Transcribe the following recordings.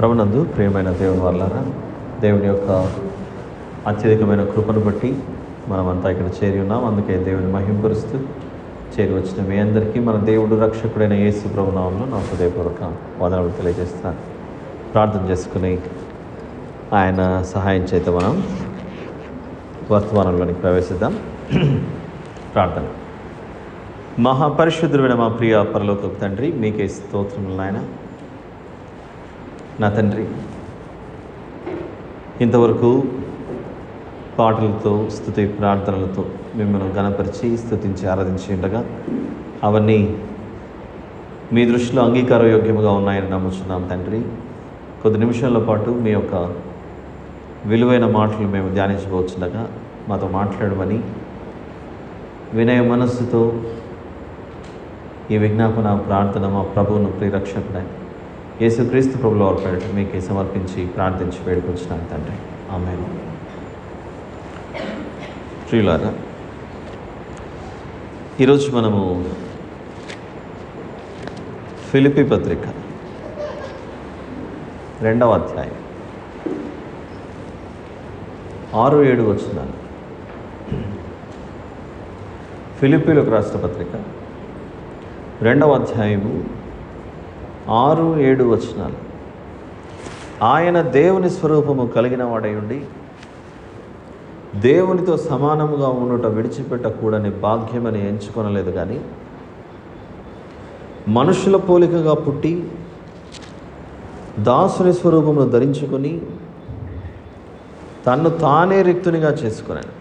ప్రభునందు ప్రియమైన దేవుని వల్లారా, దేవుని యొక్క అత్యధికమైన కృపను బట్టి మనమంతా ఇక్కడ చేరి ఉన్నాం. అందుకే దేవుని మహింపరుస్తూ చేరి వచ్చిన మీ అందరికీ మన దేవుడు రక్షకుడైన యేసు ప్రభు నామములో నా హృదయపూర్వక వందనాలు తెలియజేస్తున్నాను. ప్రార్థన చేసుకుని ఆయన సహాయం చేత మనం వర్తమానంలోనికి ప్రవేశిద్దాం. ప్రార్థన. మహాపరిశుద్ధుడైన మా ప్రియ పరలోకపు తండ్రి, మీకే స్తోత్రములు నాయన. నా తండ్రి, ఇంతవరకు పాటలతో స్తుతి ప్రార్థనలతో మిమ్మల్ని ఘనపరిచి స్తుతించి ఆరాధించి ఉండగా అవన్నీ మీ దృష్టిలో అంగీకారయోగ్యముగా ఉన్నాయని నమ్ముచున్నాం తండ్రి. కొద్ది నిమిషాల పాటు మీ యొక్క విలువైన మాటలు మేము ధ్యానించబోచుండగా మాతో మాట్లాడమని వినయ మనస్సుతో ఈ విజ్ఞాపన ప్రార్థన మా ప్రభువును ప్రియరక్షకుడైన యేసుక్రీస్తు ప్రభుల వారి పేరిట మీకే సమర్పించి ప్రార్థించి వేడుకొచ్చినాను తండ్రి. ఆమేన్. ప్రియులారా, ఈరోజు మనము ఫిలిప్పీ పత్రిక 2వ అధ్యాయం 6-7 వచనాలు. ఫిలిప్పీలకు రాసిన పత్రిక 2వ అధ్యాయము 6-7 వచనాలు. ఆయన దేవుని స్వరూపము కలిగిన వాడై ఉండి దేవునితో సమానముగా ఉండుట విడిచిపెట్టకూడని భాగ్యమని ఎంచుకొనలేదు, కానీ మనుషుల పోలికగా పుట్టి దాసుని స్వరూపమును ధరించుకొని తన్ను తానే రిక్తునిగా చేసుకున్నాడు.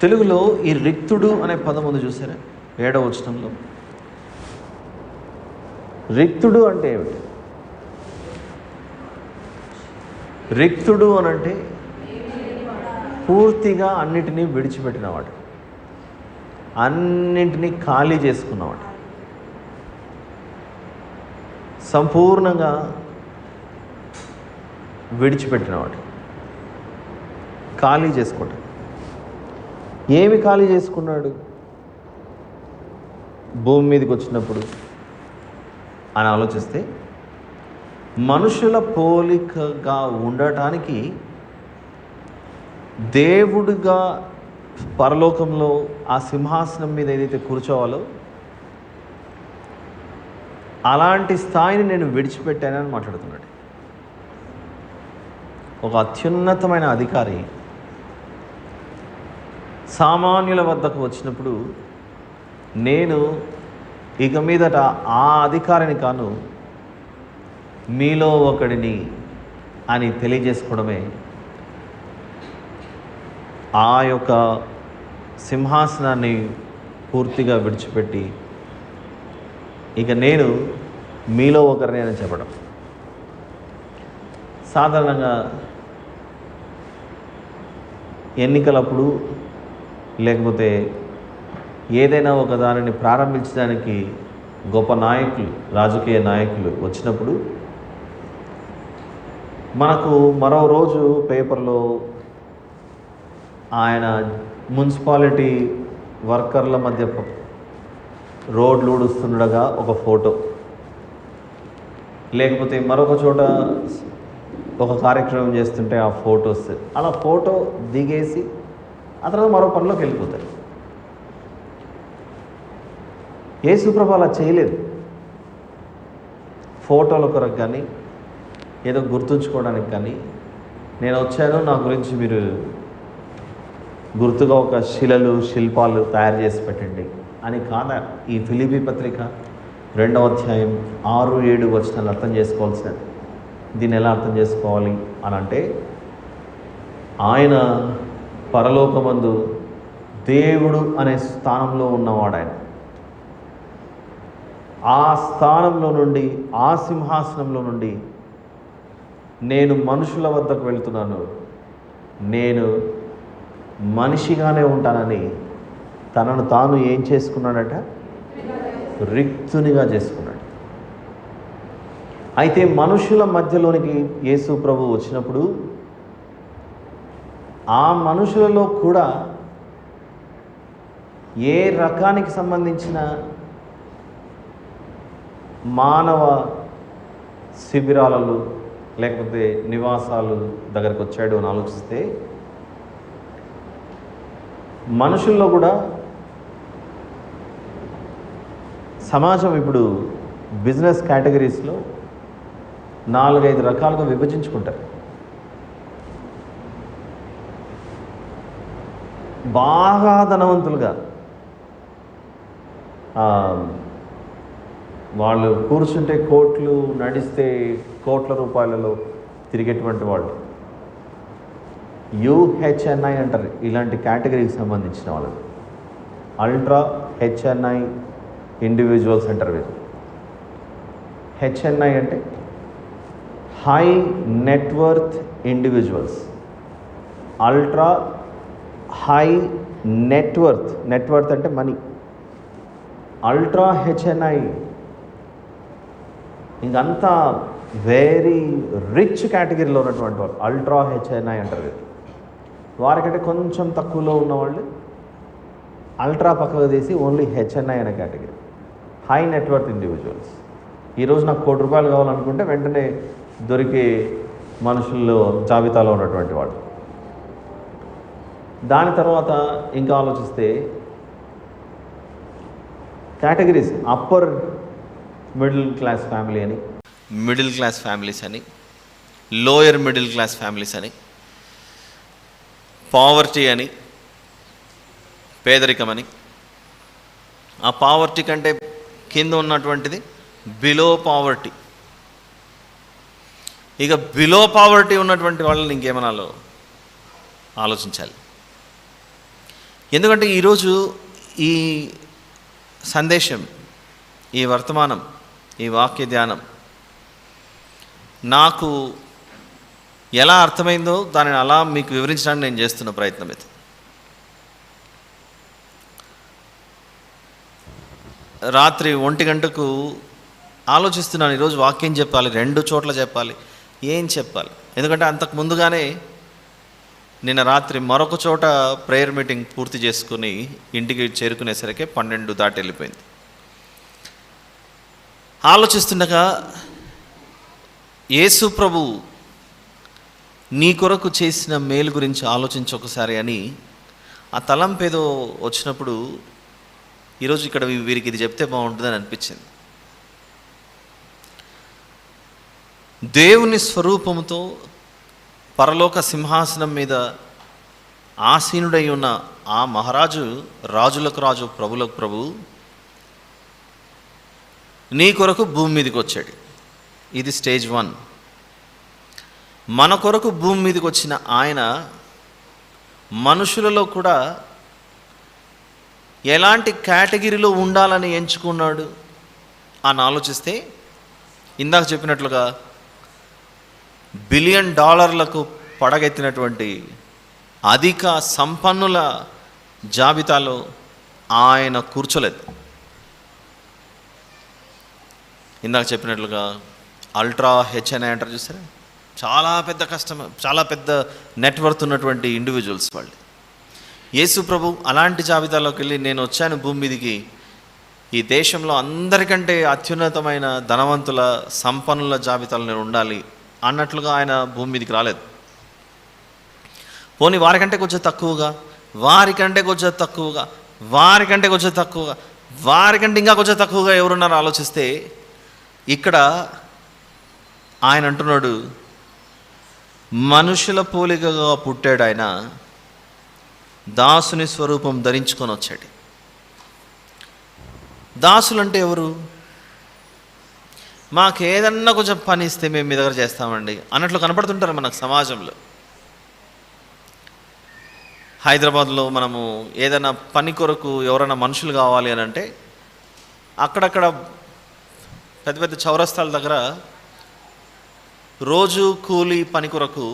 తెలుగులో ఈ రిక్తుడు అనే పదం ఉంది చూసారా? 7వ వచనంలో రిక్తుడు అంటే ఏమిటి? రిక్తుడు అనంటే పూర్తిగా అన్నిటినీ విడిచిపెట్టినవాడు, అన్నింటినీ ఖాళీ చేసుకున్నవాడు, సంపూర్ణంగా విడిచిపెట్టినవాడు. ఖాళీ చేసుకోవటం. ఏమి ఖాళీ చేసుకున్నాడు? భూమి మీదకి వచ్చినప్పుడు అని ఆలోచిస్తే మనుషుల పోలికగా ఉండటానికి దేవుడిగా పరలోకంలో ఆ సింహాసనం మీద ఏదైతే కూర్చోవాలో అలాంటి స్థాయిని నేను విడిచిపెట్టానని మాట్లాడుతున్నాడు. ఒక అత్యున్నతమైన అధికారి సామాన్యుల వద్దకు వచ్చినప్పుడు నేను ఇక మీదట ఆ అధికారిని కాను, మీలో ఒకడిని అని తెలియజేసుకోవడమే ఆ యొక్క సింహాసనాన్ని పూర్తిగా విడిచిపెట్టి ఇక నేను మీలో ఒకరిని అని చెప్పడం. సాధారణంగా ఎన్నికలప్పుడు లేకపోతే ఏదైనా ఒక దానిని ప్రారంభించడానికి గొప్ప నాయకులు, రాజకీయ నాయకులు వచ్చినప్పుడు మనకు మరో రోజు పేపర్లో ఆయన మున్సిపాలిటీ వర్కర్ల మధ్య రోడ్లు ఊడుస్తుండగా ఒక ఫోటో, లేకపోతే మరొక చోట ఒక కార్యక్రమం చేస్తుంటే ఆ ఫొటోస్, అలా ఫోటో దిగేసి ఆ తర్వాత మరో పనిలోకి వెళ్ళిపోతారు. యేసుప్రభు అలా చేయలేదు. ఫోటోల కొరకు కానీ ఏదో గుర్తుంచుకోవడానికి కానీ నేను వచ్చాను, నా గురించి మీరు గుర్తుగా ఒక శిలలు శిల్పాలు తయారు చేసి పెట్టండి అని కాదా ఈ ఫిలిప్పీ పత్రిక 2వ అధ్యాయం 6-7 వచనాలు అర్థం చేసుకోవాల్సినది. దీన్ని ఎలా అర్థం చేసుకోవాలి అని అంటే, ఆయన పరలోకమందు దేవుడు అనే స్థానంలో ఉన్నవాడు. ఆయన ఆ స్థానంలో నుండి, ఆ సింహాసనంలో నుండి నేను మనుషుల వద్దకు వెళ్తున్నాను, నేను మనిషిగానే ఉంటానని తనను తాను ఏం చేసుకున్నాడట? రిక్తునిగా చేసుకున్నాడు. అయితే మనుషుల మధ్యలోనికి యేసు ప్రభు వచ్చినప్పుడు ఆ మనుషులలో కూడా ఏ రకానికి సంబంధించిన మానవ శిబిరాలలో లేకపోతే నివాసాలు దగ్గరకు వచ్చాడు అని ఆలోచిస్తే, మనుషుల్లో కూడా సమాజం ఇప్పుడు బిజినెస్ కేటగిరీస్లో 4-5 రకాలుగా విభజించుకుంటారు. బాగా ధనవంతులుగా వాళ్ళు కూర్చుంటే కోట్లు, నడిస్తే కోట్ల రూపాయలలో తిరిగేటువంటి వాళ్ళు UHNI అంటారు. ఇలాంటి కేటగిరీకి సంబంధించిన వాళ్ళు అల్ట్రా HNI ఇండివిజువల్స్ అంటారు. వీరు HNI అంటే high net worth individuals, ultra high net worth అంటే మనీ. అల్ట్రా HNI ఇంకంతా వెరీ రిచ్ కేటగిరీలో ఉన్నటువంటి వాళ్ళు అల్ట్రా HNI అంటారు. వారికంటే కొంచెం తక్కువలో ఉన్నవాళ్ళు అల్ట్రా పక్కకు తీసి ఓన్లీ HNI అనే కేటగిరీ, హై నెట్వర్త్ ఇండివిజువల్స్. ఈరోజు నాకు ₹1 కోటి కావాలనుకుంటే వెంటనే దొరికే మనుషుల్లో జాబితాలో ఉన్నటువంటి వాడు. దాని తర్వాత ఇంకా ఆలోచిస్తే categories upper middle class family అని, మిడిల్ క్లాస్ ఫ్యామిలీస్ అని, లోయర్ మిడిల్ క్లాస్ ఫ్యామిలీస్ అని, పావర్టీ అని, పేదరికం అని. ఆ పావర్టీ కంటే కింద ఉన్నటువంటిది బిలో పావర్టీ. ఇక బిలో పావర్టీ ఉన్నటువంటి వాళ్ళని ఇంకేమనాలో ఆలోచించాలి. ఎందుకంటే ఈరోజు ఈ సందేశం, ఈ వర్తమానం, ఈ వాక్య ధ్యానం నాకు ఎలా అర్థమైందో దానిని అలా మీకు వివరించడానికి నేను చేస్తున్న ప్రయత్నం ఇది. రాత్రి 1 గంటకు ఆలోచిస్తున్నాను, ఈరోజు వాక్యం చెప్పాలి, 2 చోట్ల చెప్పాలి, ఏం చెప్పాలి. ఎందుకంటే అంతకు ముందుగానే నిన్న రాత్రి మరొక చోట ప్రేయర్ మీటింగ్ పూర్తి చేసుకుని ఇంటికి చేరుకునేసరికి 12 దాటి వెళ్ళిపోయింది. ఆలోచిస్తుండగా యేసు ప్రభు నీ కొరకు చేసిన మేలు గురించి ఆలోచించి ఒకసారి అని ఆ తలంపు ఏదో వచ్చినప్పుడు ఈరోజు ఇక్కడ వీరికి ఇది చెప్తే బాగుంటుందని అనిపించింది. దేవుని స్వరూపముతో పరలోక సింహాసనం మీద ఆసీనుడై ఉన్న ఆ మహారాజు, రాజులకు రాజు, ప్రభులకు ప్రభు నీ కొరకు భూమి మీదకి వచ్చాడు. ఇది స్టేజ్ 1. మన కొరకు భూమి మీదకి వచ్చిన ఆయన మనుషులలో కూడా ఎలాంటి కేటగిరీలో ఉండాలని ఎంచుకున్నాడు అని ఆలోచిస్తే, ఇందాక చెప్పినట్లుగా $1 బిలియన్ పడగెత్తినటువంటి అధిక సంపన్నుల జాబితాలో ఆయన కూర్చోలేదు. ఇందాక చెప్పినట్లుగా అల్ట్రా HNI అంటారు చూసారా, చాలా పెద్ద కస్టమర్, చాలా పెద్ద నెట్వర్త్ ఉన్నటువంటి ఇండివిజువల్స్ వాళ్ళు. యేసు ప్రభు అలాంటి జాబితాలోకి వెళ్ళి నేను వచ్చాను భూమి మీదికి ఈ దేశంలో అందరికంటే అత్యున్నతమైన ధనవంతుల, సంపన్నుల జాబితాలో నేను ఉండాలి అన్నట్లుగా ఆయన భూమి మీదకి రాలేదు. పోనీ వారికంటే కొంచెం తక్కువగా, వారికంటే కొంచెం తక్కువగా, వారికంటే కొంచెం తక్కువగా, వారికంటే ఇంకా కొంచెం తక్కువగా ఎవరున్నారో ఆలోచిస్తే ఇక్కడ ఆయన అంటున్నాడు, మనుషుల పోలికగా పుట్టాడు ఆయన, దాసుని స్వరూపం ధరించుకొని వచ్చాడు. దాసులు అంటే ఎవరు? మాకేదన్నా కొంచెం పని ఇస్తే మేము మీ దగ్గర చేస్తామండి అన్నట్లు కనపడుతుంటారు మనకు సమాజంలో. హైదరాబాద్లో మనము ఏదైనా పని కొరకు ఎవరైనా మనుషులు కావాలి అని అంటే అక్కడక్కడ పెద్ద పెద్ద చౌరస్తాల దగ్గర రోజు కూలీ పని కొరకు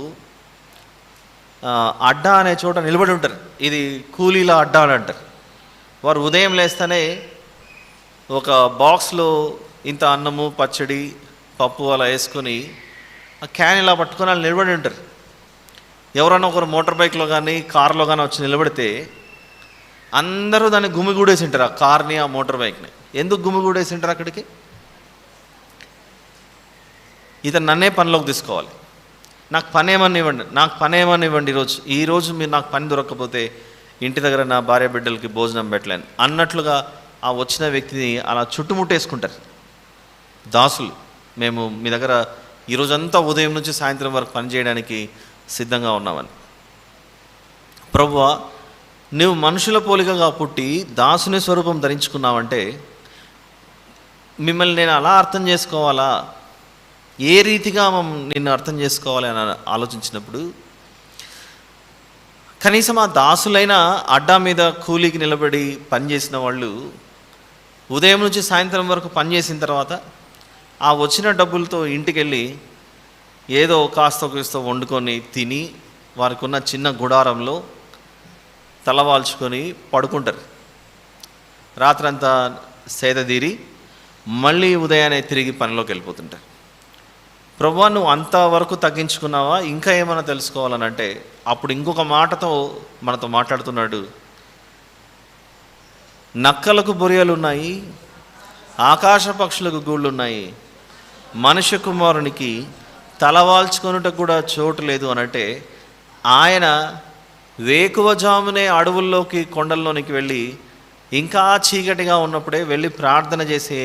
అడ్డా అనే చోట నిలబడి ఉంటారు. ఇది కూలీల అడ్డా అని అంటారు. వారు ఉదయం లేస్తేనే ఒక బాక్స్లో ఇంత అన్నము, పచ్చడి, పప్పు అలా వేసుకొని ఆ క్యాన్ ఇలా పట్టుకొని వాళ్ళు నిలబడి ఉంటారు. ఎవరైనా ఒకరు మోటార్ బైక్లో కానీ కార్లో కానీ వచ్చి నిలబడితే అందరూ దాన్ని గుమిగూడేసి ఉంటారు, ఆ కార్ని, ఆ మోటార్ బైక్ని. ఎందుకు గుమిగూడేసి ఉంటారు? అక్కడికి ఇతను నన్నే పనిలోకి తీసుకోవాలి, నాకు పని ఏమని ఇవ్వండి ఈరోజు మీరు నాకు పని దొరకకపోతే ఇంటి దగ్గర నా భార్య బిడ్డలకి భోజనం పెట్టలేను అన్నట్లుగా ఆ వచ్చిన వ్యక్తిని అలా చుట్టుముట్టేసుకుంటారు దాసులు. మేము మీ దగ్గర ఈరోజంతా ఉదయం నుంచి సాయంత్రం వరకు పని చేయడానికి సిద్ధంగా ఉన్నామని. ప్రభువా, నువ్వు మనుషుల పోలికగా పుట్టి దాసుని స్వరూపం ధరించుకున్నావంటే మిమ్మల్ని నేను అలా అర్థం చేసుకోవాలా, ఏ రీతిగా నిన్ను అర్థం చేసుకోవాలి అని ఆలోచించినప్పుడు కనీసం ఆ దాసులైన అడ్డా మీద కూలీకి నిలబడి పనిచేసిన వాళ్ళు ఉదయం నుంచి సాయంత్రం వరకు పనిచేసిన తర్వాత ఆ వచ్చిన డబ్బులతో ఇంటికి వెళ్ళి ఏదో కాస్త కూస్తో వండుకొని తిని వారికి ఉన్న చిన్న గుడారంలో తలవాల్చుకొని పడుకుంటారు. రాత్రంతా సేదతీరి మళ్ళీ ఉదయాన్నే తిరిగి పనిలోకి వెళ్ళిపోతుంటారు. ప్రభువా, నువ్వు అంతవరకు తగ్గించుకున్నావా, ఇంకా ఏమైనా తెలుసుకోవాలనంటే అప్పుడు ఇంకొక మాటతో మనతో మాట్లాడుతున్నాడు. నక్కలకు బొరియలు ఉన్నాయి, ఆకాశ పక్షులకు గూళ్ళు ఉన్నాయి, మనుష్య కుమారునికి తలవాల్చుకొనుటకు కూడా చోటు లేదు అనంటే ఆయన వేకువజామునే అడవుల్లోకి కొండల్లోనికి వెళ్ళి ఇంకా చీకటిగా ఉన్నప్పుడే వెళ్ళి ప్రార్థన చేసే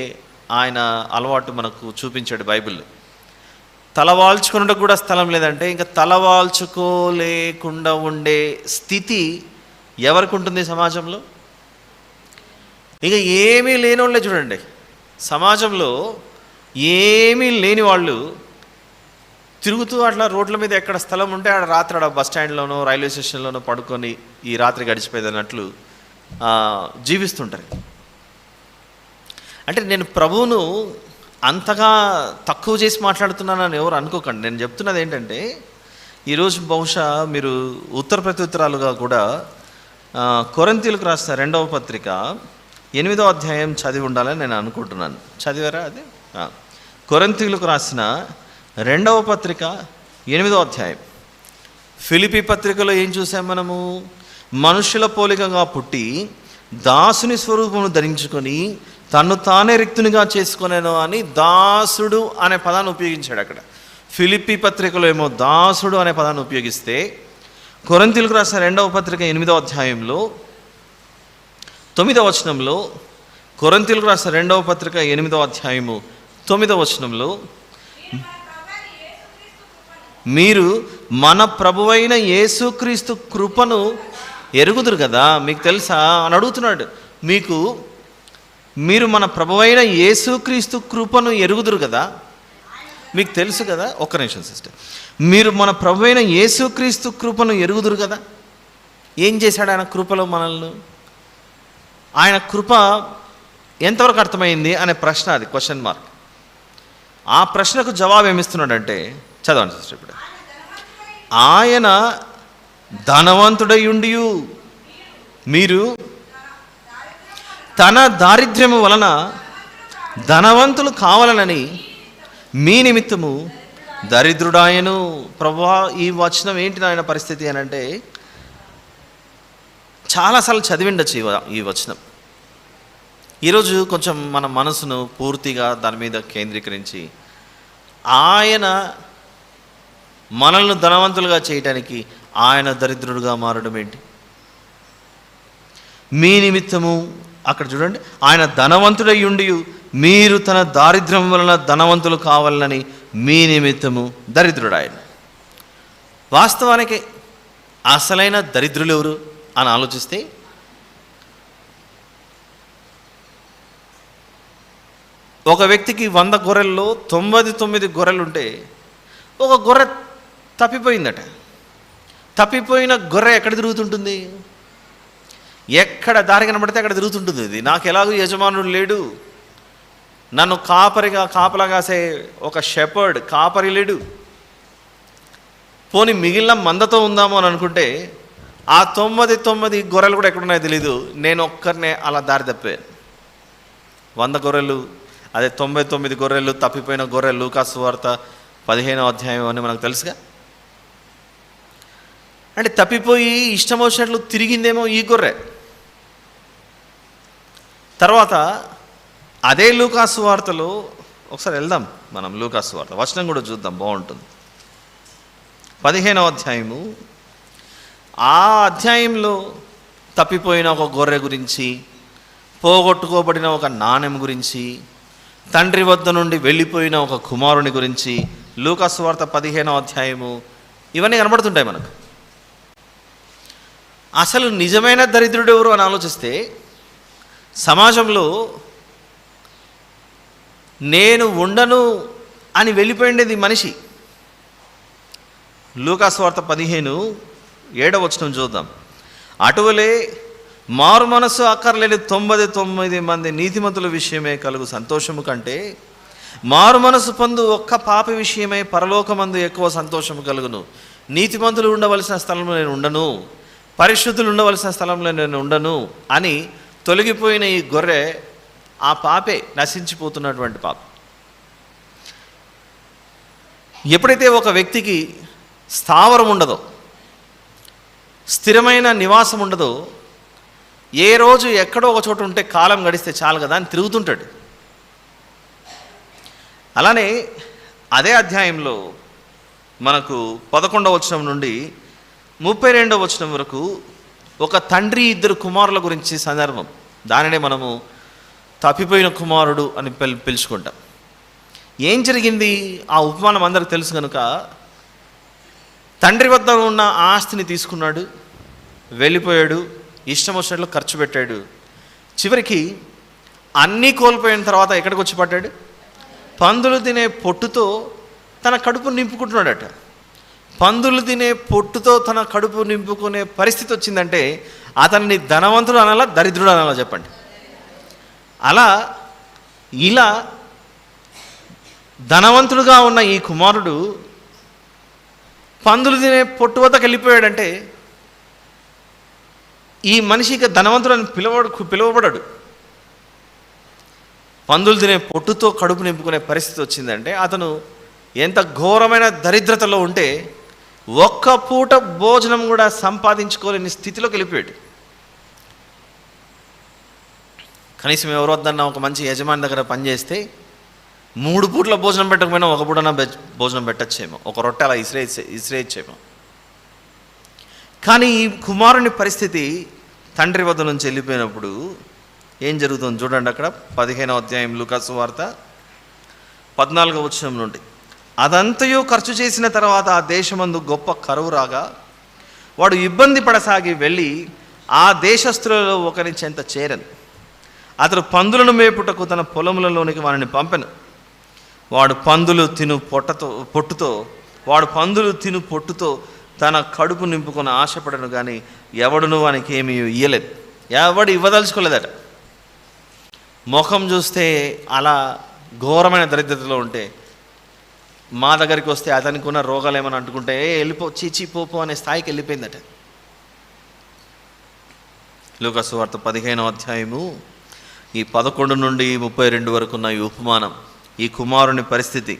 ఆయన అలవాటు మనకు చూపించాడు బైబిల్. తలవాల్చుకున్నట్టు కూడా స్థలం లేదంటే ఇంకా తలవాల్చుకోలేకుండా ఉండే స్థితి ఎవరికి ఉంటుంది సమాజంలో? ఇక ఏమీ లేని వాళ్ళే చూడండి, సమాజంలో ఏమీ లేని వాళ్ళు తిరుగుతూ అట్లా రోడ్ల మీద ఎక్కడ స్థలం ఉంటే ఆడ రాత్రి ఆడ బస్ స్టాండ్లోనో రైల్వే స్టేషన్లోనో పడుకొని ఈ రాత్రి గడిచిపోయేది అన్నట్లు జీవిస్తుంటారు. అంటే నేను ప్రభువును అంతగా తక్కువ చేసి మాట్లాడుతున్నానని ఎవరు అనుకోకండి. నేను చెప్తున్నది ఏంటంటే ఈరోజు బహుశా మీరు ఉత్తర ప్రత్యుత్తరాలుగా కూడా కొరింథీయులకు రాసిన 2వ పత్రిక 8వ అధ్యాయం చదివి ఉండాలని నేను అనుకుంటున్నాను. చదివారా అది? కొరింథీయులకు రాసిన 2వ పత్రిక 8వ అధ్యాయం. ఫిలిప్పీ పత్రికలో ఏం చూసాం మనము? మనుషుల పోలికగా పుట్టి దాసుని స్వరూపమును ధరించుకొని తన్ను తానే రిక్తునిగా చేసుకునేను అని దాసుడు అనే పదాన్ని ఉపయోగించాడు అక్కడ. ఫిలిప్పీ పత్రికలో ఏమో దాసుడు అనే పదాన్ని ఉపయోగిస్తే కొరింథీయులకు రాసిన 2వ పత్రిక 8వ అధ్యాయంలో 9వ వచనంలో, కొరింథీయులకు రాసిన 2వ పత్రిక 8వ అధ్యాయము 9వ వచనంలో, మీరు మన ప్రభువైన యేసుక్రీస్తు కృపను ఎరుగుదురు కదా, మీకు తెలుసా అని అడుగుతున్నాడు. మీరు మన ప్రభువైన యేసుక్రీస్తు కృపను ఎరుగుదురు కదా, మీకు తెలుసు కదా. ఒక్క నిమిషం సిస్టర్. మీరు మన ప్రభువైన యేసుక్రీస్తు కృపను ఎరుగుదురు కదా. ఏం చేశాడు ఆయన కృపలో మనల్ని? ఆయన కృప ఎంతవరకు అర్థమైంది అనే ప్రశ్న, అది క్వశ్చన్ మార్క్. ఆ ప్రశ్నకు జవాబు ఏమిస్తున్నాడంటే, చదవండి సిస్టర్. ఇప్పుడు ఆయన ధనవంతుడై ఉండి మీరు తన దారిద్ర్యము వలన ధనవంతులు కావాలనని మీ నిమిత్తము దరిద్రుడాయను. ప్రభువా, ఈ వచనం ఏంటి ఆయన పరిస్థితి అని అంటే చాలాసార్లు చదివిండొచ్చు ఈ వచనం. ఈరోజు కొంచెం మన మనసును పూర్తిగా దాని మీద కేంద్రీకరించి ఆయన మనల్ని ధనవంతులుగా చేయటానికి ఆయన దరిద్రుడుగా మారడం ఏంటి? మీ నిమిత్తము, అక్కడ చూడండి, ఆయన ధనవంతుడై ఉండి మీరు తన దారిద్ర్యం వలన ధనవంతులు కావాలని మీ నిమిత్తము దరిద్రుడాయన. వాస్తవానికి అసలైన దరిద్రులు ఎవరు అని ఆలోచిస్తే ఒక వ్యక్తికి 100 గొర్రెల్లో 99 గొర్రెలు ఉంటే ఒక గొర్రె తప్పిపోయిందట. తప్పిపోయిన గొర్రె ఎక్కడ తిరుగుతుంటుంది? ఎక్కడ దారి కనబడితే అక్కడ తిరుగుతుంటుంది. ఇది నాకు ఎలాగో యజమానుడు లేడు, నన్ను కాపలా కాసే ఒక షెపర్డ్ కాపరి లేడు, పోనీ మిగిలిన మందతో ఉందాము అని అనుకుంటే ఆ 99 గొర్రెలు కూడా ఎక్కడున్నాయో తెలీదు. నేను ఒక్కరినే అలా దారి తప్పాను. 100 గొర్రెలు, అదే 99 గొర్రెలు, తప్పిపోయిన గొర్రెలు. లూకాసు వార్త 15వ అధ్యాయం అని మనకు తెలుసుగా. అంటే తప్పిపోయి ఇష్టం వచ్చినట్లు తిరిగిందేమో ఈ గొర్రె. తర్వాత అదే లూకాసు వార్తలో ఒకసారి వెళ్దాం మనం లూకాసు వార్త, వచనం కూడా చూద్దాం, బాగుంటుంది. 15వ అధ్యాయము. ఆ అధ్యాయంలో తప్పిపోయిన ఒక గొర్రె గురించి, పోగొట్టుకోబడిన ఒక నాణెం గురించి, తండ్రి వద్ద నుండి వెళ్ళిపోయిన ఒక కుమారుని గురించి లూకాసు వార్త 15వ అధ్యాయము ఇవన్నీ కనబడుతుంటాయి మనకు. అసలు నిజమైన దరిద్రుడు ఎవరు అని ఆలోచిస్తే సమాజంలో నేను ఉండను అని వెళ్ళిపోయిండేది మనిషి. లూకాసు వార్త 15:7 వచనం చూద్దాం. అటువలే మారు మనసు అక్కర్లేని 99 మంది నీతిమంతుల విషయమే కలుగు సంతోషము కంటే మారు మనసు పొందు ఒక్క పాపి విషయమై పరలోకమందు ఎక్కువ సంతోషము కలుగును. నీతిమంతులు ఉండవలసిన స్థలంలో నేను ఉండను, పరిశుద్ధులు ఉండవలసిన స్థలంలో నేను ఉండను అని తొలగిపోయిన ఈ గొర్రె ఆ పాపే, నశించిపోతున్నటువంటి పాప. ఎప్పుడైతే ఒక వ్యక్తికి స్థావరం ఉండదో, స్థిరమైన నివాసం ఉండదో, ఏ రోజు ఎక్కడో ఒక చోట ఉంటే కాలం గడిస్తే చాలు కదా అని తిరుగుతుంటాడు. అలానే అదే అధ్యాయంలో మనకు 11వ వచనం నుండి 32వ వచనం వరకు ఒక తండ్రి 2 కుమారుల గురించి సందర్భం. దానినే మనము తప్పిపోయిన కుమారుడు అని పిలుచుకుంటాం. ఏం జరిగింది? ఆ ఉపమానం అందరికి తెలుసు కనుక తండ్రి వద్ద ఉన్న ఆస్తిని తీసుకున్నాడు, వెళ్ళిపోయాడు, ఇష్టం వచ్చినట్లు ఖర్చు పెట్టాడు. చివరికి అన్నీ కోల్పోయిన తర్వాత ఎక్కడికి వచ్చి పడ్డాడు? పందులు తినే పొట్టుతో తన కడుపు నింపుకుంటున్నాడట. పందులు తినే పొట్టుతో తన కడుపు నింపుకునే పరిస్థితి వచ్చిందంటే అతన్ని ధనవంతుడు అనాలా, దరిద్రుడు అనాలా చెప్పండి? ఇలా ధనవంతుడుగా ఉన్న ఈ కుమారుడు పందులు తినే పొట్టు వద్దకు వెళ్ళిపోయాడంటే ఈ మనిషికి ధనవంతుడు అని పిలువబడాడు. పందులు తినే పొట్టుతో కడుపు నింపుకునే పరిస్థితి వచ్చిందంటే అతను ఎంత ఘోరమైన దరిద్రతలో ఉంటే ఒక్క పూట భోజనం కూడా సంపాదించుకోలేని స్థితిలోకి వెళ్ళిపోయాడు. కనీసం ఎవరు వద్దన్నా ఒక మంచి యజమాని దగ్గర పనిచేస్తే 3 పూట్ల భోజనం పెట్టకపోయినా ఒక పూటన భోజనం పెట్టచ్చేమో, ఒక రొట్టె అలా ఇసిరేయచ్చేమో. కానీ ఈ కుమారుని పరిస్థితి తండ్రి వద్ద నుంచి వెళ్ళిపోయినప్పుడు ఏం జరుగుతుంది చూడండి. అక్కడ 15వ అధ్యాయం లూకాసు వార్త 14వ వచనం నుండి. అదంతయు ఖర్చు చేసిన తర్వాత ఆ దేశమందు గొప్ప కరువు రాగా వాడు ఇబ్బంది పడసాగి వెళ్ళి ఆ దేశస్థులలో ఒకరి చెంత చేరను. అతడు పందులను మేపుటకు తన పొలములలోనికి వారిని పంపెను. వాడు పందులు తిను పొట్టుతో తన కడుపు నింపుకొని ఆశపడను కానీ ఎవడును వానికి ఏమీ ఇయ్యలేదు. ఎవడు ఇవ్వదలుచుకోలేదట. ముఖం చూస్తే అలా ఘోరమైన దరిద్రతలో ఉంటే మా దగ్గరికి వస్తే అతనికి ఉన్న రోగాలు ఏమని అంటుకుంటే చీచి పోపో అనే స్థాయికి వెళ్ళిపోయిందట. లూకాసు వార్త 15వ అధ్యాయము ఈ 11 నుండి 32 వరకు ఉన్న ఈ ఉపమానం, ఈ కుమారుని పరిస్థితి.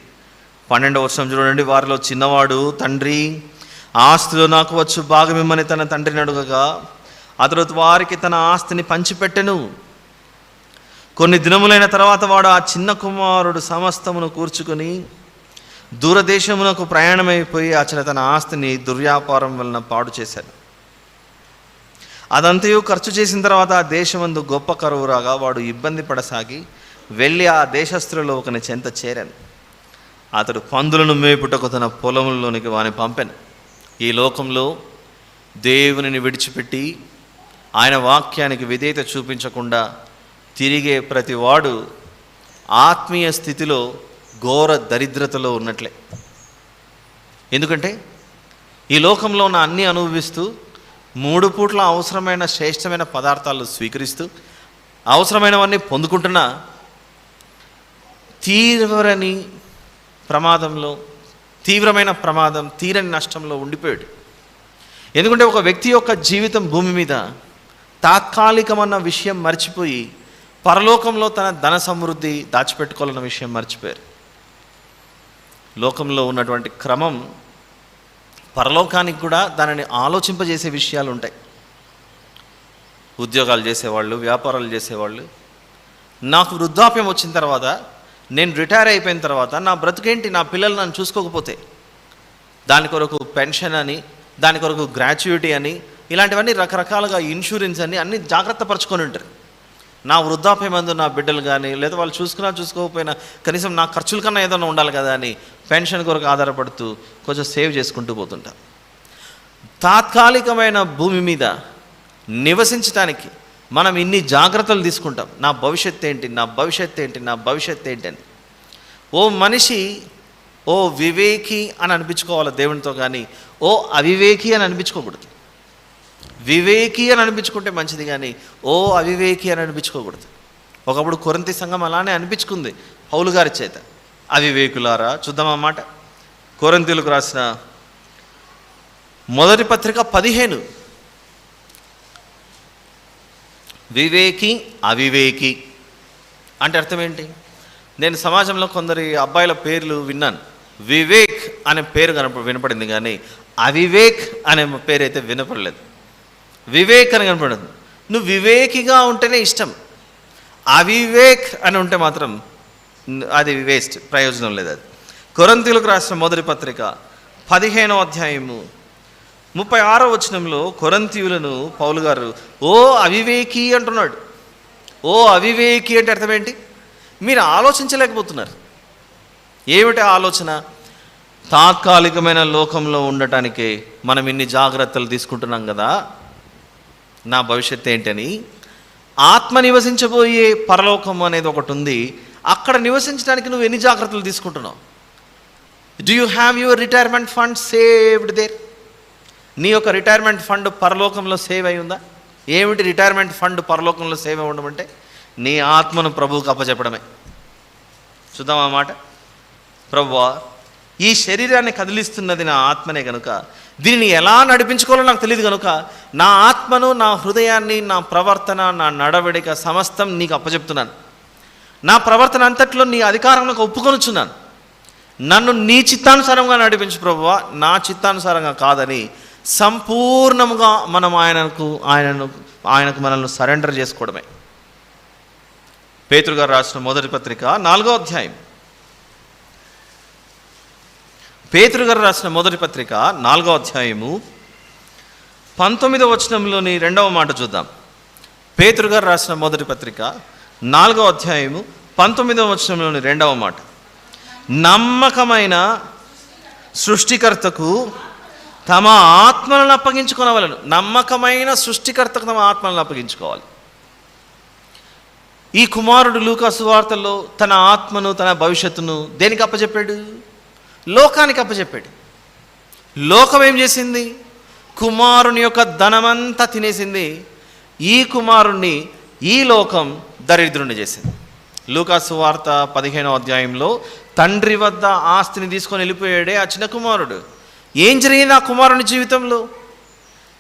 12వ వచనం చూడండి. వారిలో చిన్నవాడు తండ్రి ఆస్తిలో నాకు వచ్చు భాగమిమ్మని తన తండ్రిని అడుగగా అతడు వారికి తన ఆస్తిని పంచిపెట్టెను. కొన్ని దినములైన తర్వాత వాడు ఆ చిన్న కుమారుడు సమస్తమును కూర్చుకొని దూరదేశమునకు ప్రయాణమైపోయి అతను తన ఆస్తిని దుర్వ్యాపారం వలన పాడు చేశాడు. అదంతయు ఖర్చు చేసిన తర్వాత ఆ దేశమందు గొప్ప కరువు రాగా వాడు ఇబ్బంది పడసాగి వెళ్ళి ఆ దేశస్థులలో ఒకని చెంత చేరాను. అతడు పందులను మేపుటకు తన పొలంలోనికి వాని పంపాను. ఈ లోకంలో దేవునిని విడిచిపెట్టి ఆయన వాక్యానికి విధేయత చూపించకుండా తిరిగే ప్రతివాడు ఆత్మీయ స్థితిలో ఘోర దరిద్రతలో ఉన్నట్లే. ఎందుకంటే ఈ లోకంలో ఉన్న అన్నీ అనుభవిస్తూ 3 పూట్ల అవసరమైన శ్రేష్టమైన పదార్థాలు స్వీకరిస్తూ అవసరమైనవన్నీ పొందుకుంటున్నా తీవ్రమైన ప్రమాదం, తీరని నష్టంలో ఉండిపోయాడు. ఎందుకంటే ఒక వ్యక్తి యొక్క జీవితం భూమి మీద తాత్కాలికమన్న విషయం మర్చిపోయి పరలోకంలో తన ధన సమృద్ధి దాచిపెట్టుకోవాలన్న విషయం మర్చిపోయారు. లోకంలో ఉన్నటువంటి క్రమం పరలోకానికి కూడా దానిని ఆలోచింపజేసే విషయాలు ఉంటాయి. ఉద్యోగాలు చేసేవాళ్ళు, వ్యాపారాలు చేసేవాళ్ళు నాకు వృద్ధాప్యం వచ్చిన తర్వాత నేను రిటైర్ అయిపోయిన తర్వాత నా బ్రతుకేంటి, నా పిల్లలు నన్ను చూసుకోకపోతే? దాని కొరకు పెన్షన్ అని, దాని కొరకు గ్రాట్యుయిటీ అని, ఇలాంటివన్నీ రకరకాలుగా ఇన్సూరెన్స్ అని అన్నీ జాగ్రత్త పరుచుకొని ఉంటారు. నా వృద్ధాప్యమందు నా బిడ్డలు కానీ, లేదా వాళ్ళు చూసుకోకపోయినా కనీసం నా ఖర్చుల కన్నా ఏదైనా ఉండాలి కదా అని పెన్షన్ కొరకు ఆధారపడుతూ కొంచెం సేవ్ చేసుకుంటూ పోతుంటా. తాత్కాలికమైన భూమి మీద నివసించడానికి మనం ఇన్ని జాగ్రత్తలు తీసుకుంటాం. నా భవిష్యత్తు ఏంటి, నా భవిష్యత్తు ఏంటి, నా భవిష్యత్తు ఏంటి అని. ఓ మనిషి ఓ వివేకి అని అనిపించుకోవాలి దేవునితో, కానీ ఓ అవివేకి అని అనిపించుకోకూడదు. వివేకి అని అనిపించుకుంటే మంచిది, కానీ ఓ అవివేకి అని అనిపించుకోకూడదు. ఒకప్పుడు కొరింథీ సంఘం అలానే అనిపించుకుంది పౌలు గారి చేత. అవివేకులారా, చూద్దాం అన్నమాట. కొరింథీయులకు రాసిన మొదటి పత్రిక 15. వివేకి అవివేకి అంటే అర్థం ఏంటి? నేను సమాజంలో కొందరి అబ్బాయిల పేర్లు విన్నాను. వివేక్ అనే పేరు వినపడింది, కానీ అవివేక్ అనే పేరు అయితే వినపడలేదు. వివేక్ అని కనపడదు. నువ్వు వివేకిగా ఉంటేనే ఇష్టం, అవివేక్ అని ఉంటే మాత్రం అది వేస్ట్, ప్రయోజనం లేదు. అది కొరింథీయులకు రాసిన మొదటి పత్రిక 15వ అధ్యాయము 36వ వచనంలో కొరింథీయులను పౌలు గారు ఓ అవివేకి అంటున్నాడు. ఓ అవివేకి అంటే అర్థం ఏంటి? మీరు ఆలోచించలేకపోతున్నారు. ఏమిటి ఆలోచన? తాత్కాలికమైన లోకంలో ఉండటానికే మనం ఇన్ని జాగ్రత్తలు తీసుకుంటున్నాం కదా. నా భవిష్యత్తు ఏంటని. ఆత్మ నివసించబోయే పరలోకం అనేది ఒకటి ఉంది. అక్కడ నివసించడానికి నువ్వు ఎన్ని జాగ్రత్తలు తీసుకుంటున్నావు? Do you have your retirement fund saved there? నీ యొక్క రిటైర్మెంట్ ఫండ్ పరలోకంలో సేవ్ అయి ఉందా? ఏమిటి రిటైర్మెంట్ ఫండ్ పరలోకంలో సేవ్ అవ్వడం అంటే? నీ ఆత్మను ప్రభువుకు అప్పచెప్పడమే. చూద్దాం అన్నమాట. ప్రభువా, ఈ శరీరాన్ని కదిలిస్తున్నది నా ఆత్మనే కనుక దీనిని ఎలా నడిపించుకోవాలో నాకు తెలియదు కనుక నా ఆత్మను, నా హృదయాన్ని, నా ప్రవర్తన, నా నడవడిక సమస్తం నీకు అప్పచెప్తున్నాను. నా ప్రవర్తన అంతట్లో నీ అధికారంలోకి ఒప్పుకొనుచున్నాను. నన్ను నీ చిత్తానుసారంగా నడిపించు ప్రభువా, నా చిత్తానుసారంగా కాదని సంపూర్ణముగా మనం ఆయనకు మనల్ని సరెండర్ చేసుకోవడమే. పేతురు గారు రాసిన మొదటి పత్రిక 4వ అధ్యాయం. పేతురు గారు రాసిన మొదటి పత్రిక 4వ అధ్యాయము 19వ వచనంలోని 2వ మాట చూద్దాం. పేతురు గారు రాసిన మొదటి పత్రిక 4వ అధ్యాయము 19వ వచనంలోని 2వ మాట. నమ్మకమైన సృష్టికర్తకు తమ ఆత్మలను అప్పగించుకోవాలను. నమ్మకమైన సృష్టికర్తకు తమ ఆత్మలను అప్పగించుకోవాలి. ఈ కుమారుడు లూకా సువార్తలో తన ఆత్మను, తన భవిష్యత్తును దేనికి అప్పచెప్పాడు? లోకానికి అప్పచెప్పాడు. లోకం ఏం చేసింది? కుమారుని యొక్క ధనమంతా తినేసింది. ఈ కుమారుణ్ణి ఈ లోకం దరిద్రుని చేసింది. లూకా సువార్త 15వ అధ్యాయంలో తండ్రి వద్ద ఆస్తిని తీసుకొని వెళ్ళిపోయాడే ఆ చిన్న కుమారుడు. ఏం జరిగింది ఆ కుమారుని జీవితంలో?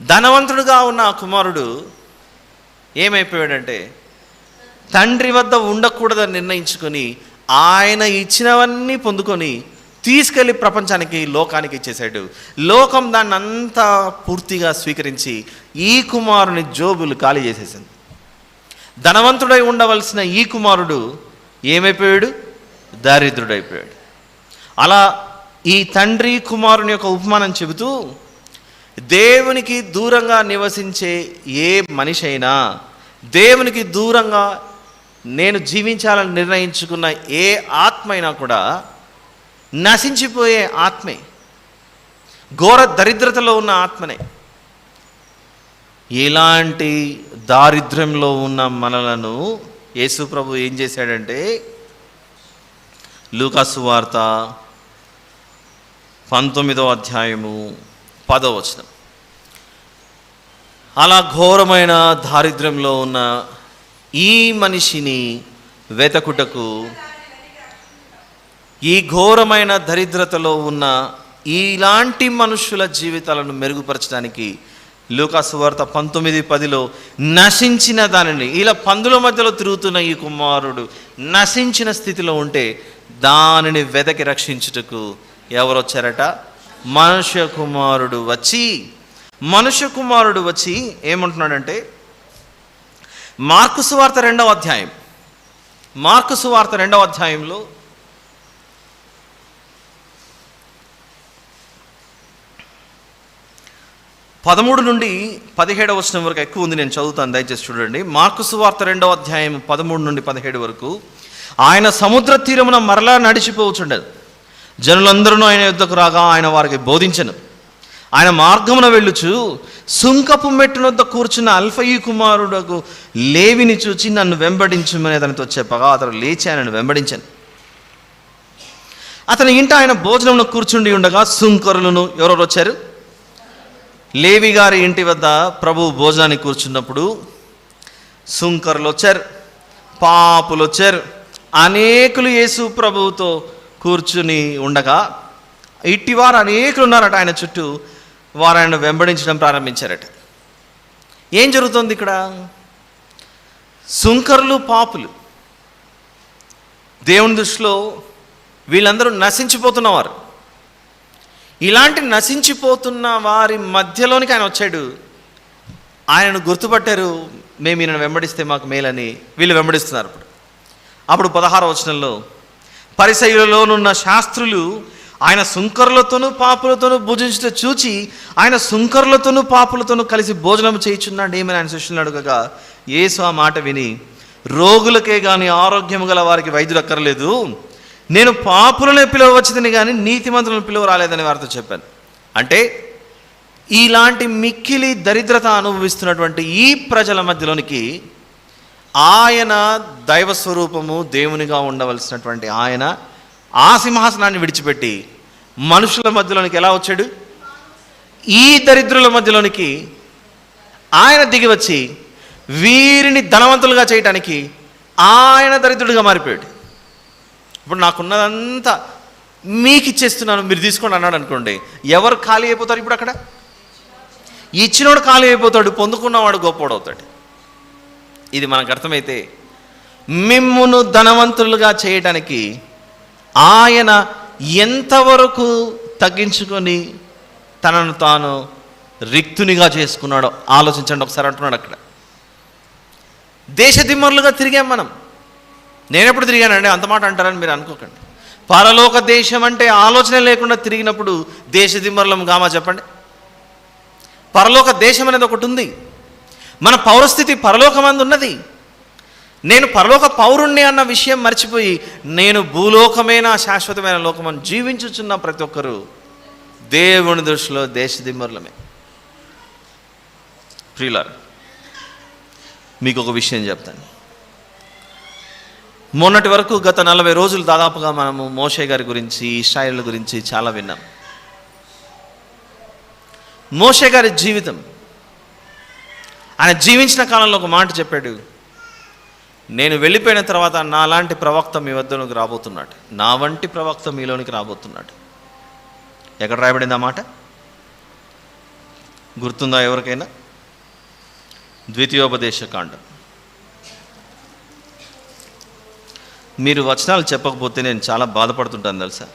ధనవంతుడుగా ఉన్న ఆ కుమారుడు ఏమైపోయాడంటే తండ్రి వద్ద ఉండకూడదని నిర్ణయించుకొని ఆయన ఇచ్చినవన్నీ పొందుకొని తీసుకెళ్ళి ప్రపంచానికి, లోకానికి ఇచ్చేశాడు. లోకం దాన్ని అంతా పూర్తిగా స్వీకరించి ఈ కుమారుని జోబులు ఖాళీ చేసేసింది. ధనవంతుడై ఉండవలసిన ఈ కుమారుడు ఏమైపోయాడు? దారిద్రుడైపోయాడు. అలా ఈ తండ్రి కుమారుని యొక్క ఉపమానం చెబుతూ దేవునికి దూరంగా నివసించే ఏ మనిషి అయినా, దేవునికి దూరంగా నేను జీవించాలని నిర్ణయించుకున్న ఏ ఆత్మ అయినా కూడా నశించిపోయే ఆత్మే, ఘోర దరిద్రతలో ఉన్న ఆత్మనే. ఇలాంటి దారిద్ర్యంలో ఉన్న మనలను యేసు ప్రభు ఏం చేశాడంటే లూకా సువార్త 19వ అధ్యాయము 10వ వచనం. అలా ఘోరమైన దారిద్ర్యంలో ఉన్న ఈ మనిషిని వెతకుటకు, ఈ ఘోరమైన దరిద్రతలో ఉన్న ఇలాంటి మనుషుల జీవితాలను మెరుగుపరచడానికి లూకా సువార్త 19:10లో నశించిన దానిని, ఇలా పందుల మధ్యలో తిరుగుతున్న ఈ కుమారుడు నశించిన స్థితిలో ఉంటే దానిని వెతకి రక్షించుటకు ఎవరు వచ్చారట? మనుష్య కుమారుడు వచ్చి ఏమంటున్నాడంటే, మార్కు సువార్త 2వ అధ్యాయంలో 13 నుండి 17 వచనం వరకు ఎక్కువ ఉంది, నేను చదువుతాను, దయచేసి చూడండి. మార్కు సువార్త 2వ అధ్యాయం 13 నుండి 17 వరకు. ఆయన సముద్ర తీరమున మరలా నడిచిపోవచ్చుండదు. జనులందరూ ఆయన యుద్ధకు రాగా ఆయన వారికి బోధించెను. ఆయన మార్గమున వెళ్ళుచు సుంకపు మెట్టునొద్ద కూర్చున్న అల్ఫయి కుమారుడకు లేవిని చూచి, నన్ను వెంబడించుమని అతనితో చెప్పగా అతను లేచి ఆయనను వెంబడించాను. అతని ఇంట ఆయన భోజనంలో కూర్చుండి ఉండగా సుంకరులను ఎవరెవరు వచ్చారు? లేవి గారి ఇంటి వద్ద ప్రభువు భోజనానికి కూర్చున్నప్పుడు సుంకరులు వచ్చారు, పాపులు వచ్చారు, అనేకులు యేసు ప్రభువుతో కూర్చుని ఉండగా ఇట్టివారు అనేకులు ఉన్నారట ఆయన చుట్టూ. వారు ఆయన వెంబడించడం ప్రారంభించారట. ఏం జరుగుతుంది ఇక్కడ? సుంకరులు, పాపులు దేవుని దృష్టిలో వీళ్ళందరూ నశించిపోతున్నవారు. ఇలాంటి నశించిపోతున్న వారి మధ్యలోనికి ఆయన వచ్చాడు. ఆయనను గుర్తుపట్టారు, మేము ఈయనను వెంబడిస్తే మాకు మేలని వీళ్ళు వెంబడిస్తున్నారు. అప్పుడు 16వ వచనంలో పరిసయ్యులలోనున్న శాస్త్రులు ఆయన సుంకరులతోనూ పాపులతోనూ భుజించుట చూచి ఆయన సుంకరులతోనూ పాపులతోనూ కలిసి భోజనం చేయుచున్నాడు ఏమని ఆయన శిష్యులను అడగగా యేసు ఆ మాట విని, రోగులకే కానీ ఆరోగ్యం గల వారికి వైద్యుడు అక్కర్లేదు, నేను పాపులనే పిలువవచ్చుదని కానీ నీతిమంతులను పిలువ రాలేదని వారితో చెప్పాను. అంటే ఇలాంటి మిక్కిలి దరిద్రత అనుభవిస్తున్నటువంటి ఈ ప్రజల మధ్యలోనికి ఆయన దైవ స్వరూపము, దేవునిగా ఉండవలసినటువంటి ఆయన ఆ సింహాసనాన్ని విడిచిపెట్టి మనుషుల మధ్యలోనికి ఎలా వచ్చాడు? ఈ దరిద్రుల మధ్యలోనికి ఆయన దిగి వచ్చి వీరిని ధనవంతులుగా చేయటానికి ఆయన దరిద్రుడిగా మారిపోయాడు. ఇప్పుడు నాకున్నదంతా మీకు ఇచ్చేస్తున్నాను, మీరు తీసుకోండి అన్నాడు అనుకోండి, ఎవరు ఖాళీ అయిపోతారు? ఇప్పుడు అక్కడ ఇచ్చినోడు ఖాళీ అయిపోతాడు, పొందుకున్నవాడు గొప్పవాడు అవుతాడు. ఇది మనకు అర్థమైతే మిమ్మును ధనవంతులుగా చేయటానికి ఆయన ఎంతవరకు తగ్గించుకొని తనను తాను రిక్తునిగా చేసుకున్నాడో ఆలోచించండి ఒకసారి అంటున్నాడు. అక్కడ దేశదిమ్మరులుగా తిరిగాం మనం. నేనెప్పుడు తిరిగానండి అంత మాట అంటారని మీరు అనుకోకండి. పరలోక దేశం అంటే ఆలోచన లేకుండా తిరిగినప్పుడు దేశదిమ్మరులం గామా చెప్పండి. పరలోక దేశం అనేది ఒకటి ఉంది. మన పౌరస్థితి పరలోకమందు ఉన్నది. నేను పరలోక పౌరుణ్ణి అన్న విషయం మర్చిపోయి నేను భూలోకమైన శాశ్వతమైన లోకమని జీవించుచున్న ప్రతి ఒక్కరూ దేవుని దృష్టిలో దేశదిమ్మరులమే. ప్రియులారా, మీకు ఒక విషయం చెప్తాను. మొన్నటి వరకు గత 40 రోజులు దాదాపుగా మనము మోషే గారి గురించి, ఇశ్రాయేలు గురించి చాలా విన్నాం. మోషే గారి జీవితం, ఆయన జీవించిన కాలంలో ఒక మాట చెప్పాడు, నేను వెళ్ళిపోయిన తర్వాత నాలాంటి ప్రవక్త మీ వద్దలోకి రాబోతున్నాడు, నా వంటి ప్రవక్త మీలోనికి రాబోతున్నాడు. ఎక్కడ రాయబడింది ఆ మాట? గుర్తుందా ఎవరికైనా? ద్వితీయోపదేశకాండం. మీరు వచనాలు చెప్పకపోతే నేను చాలా బాధపడుతుంటాను తెలుసా.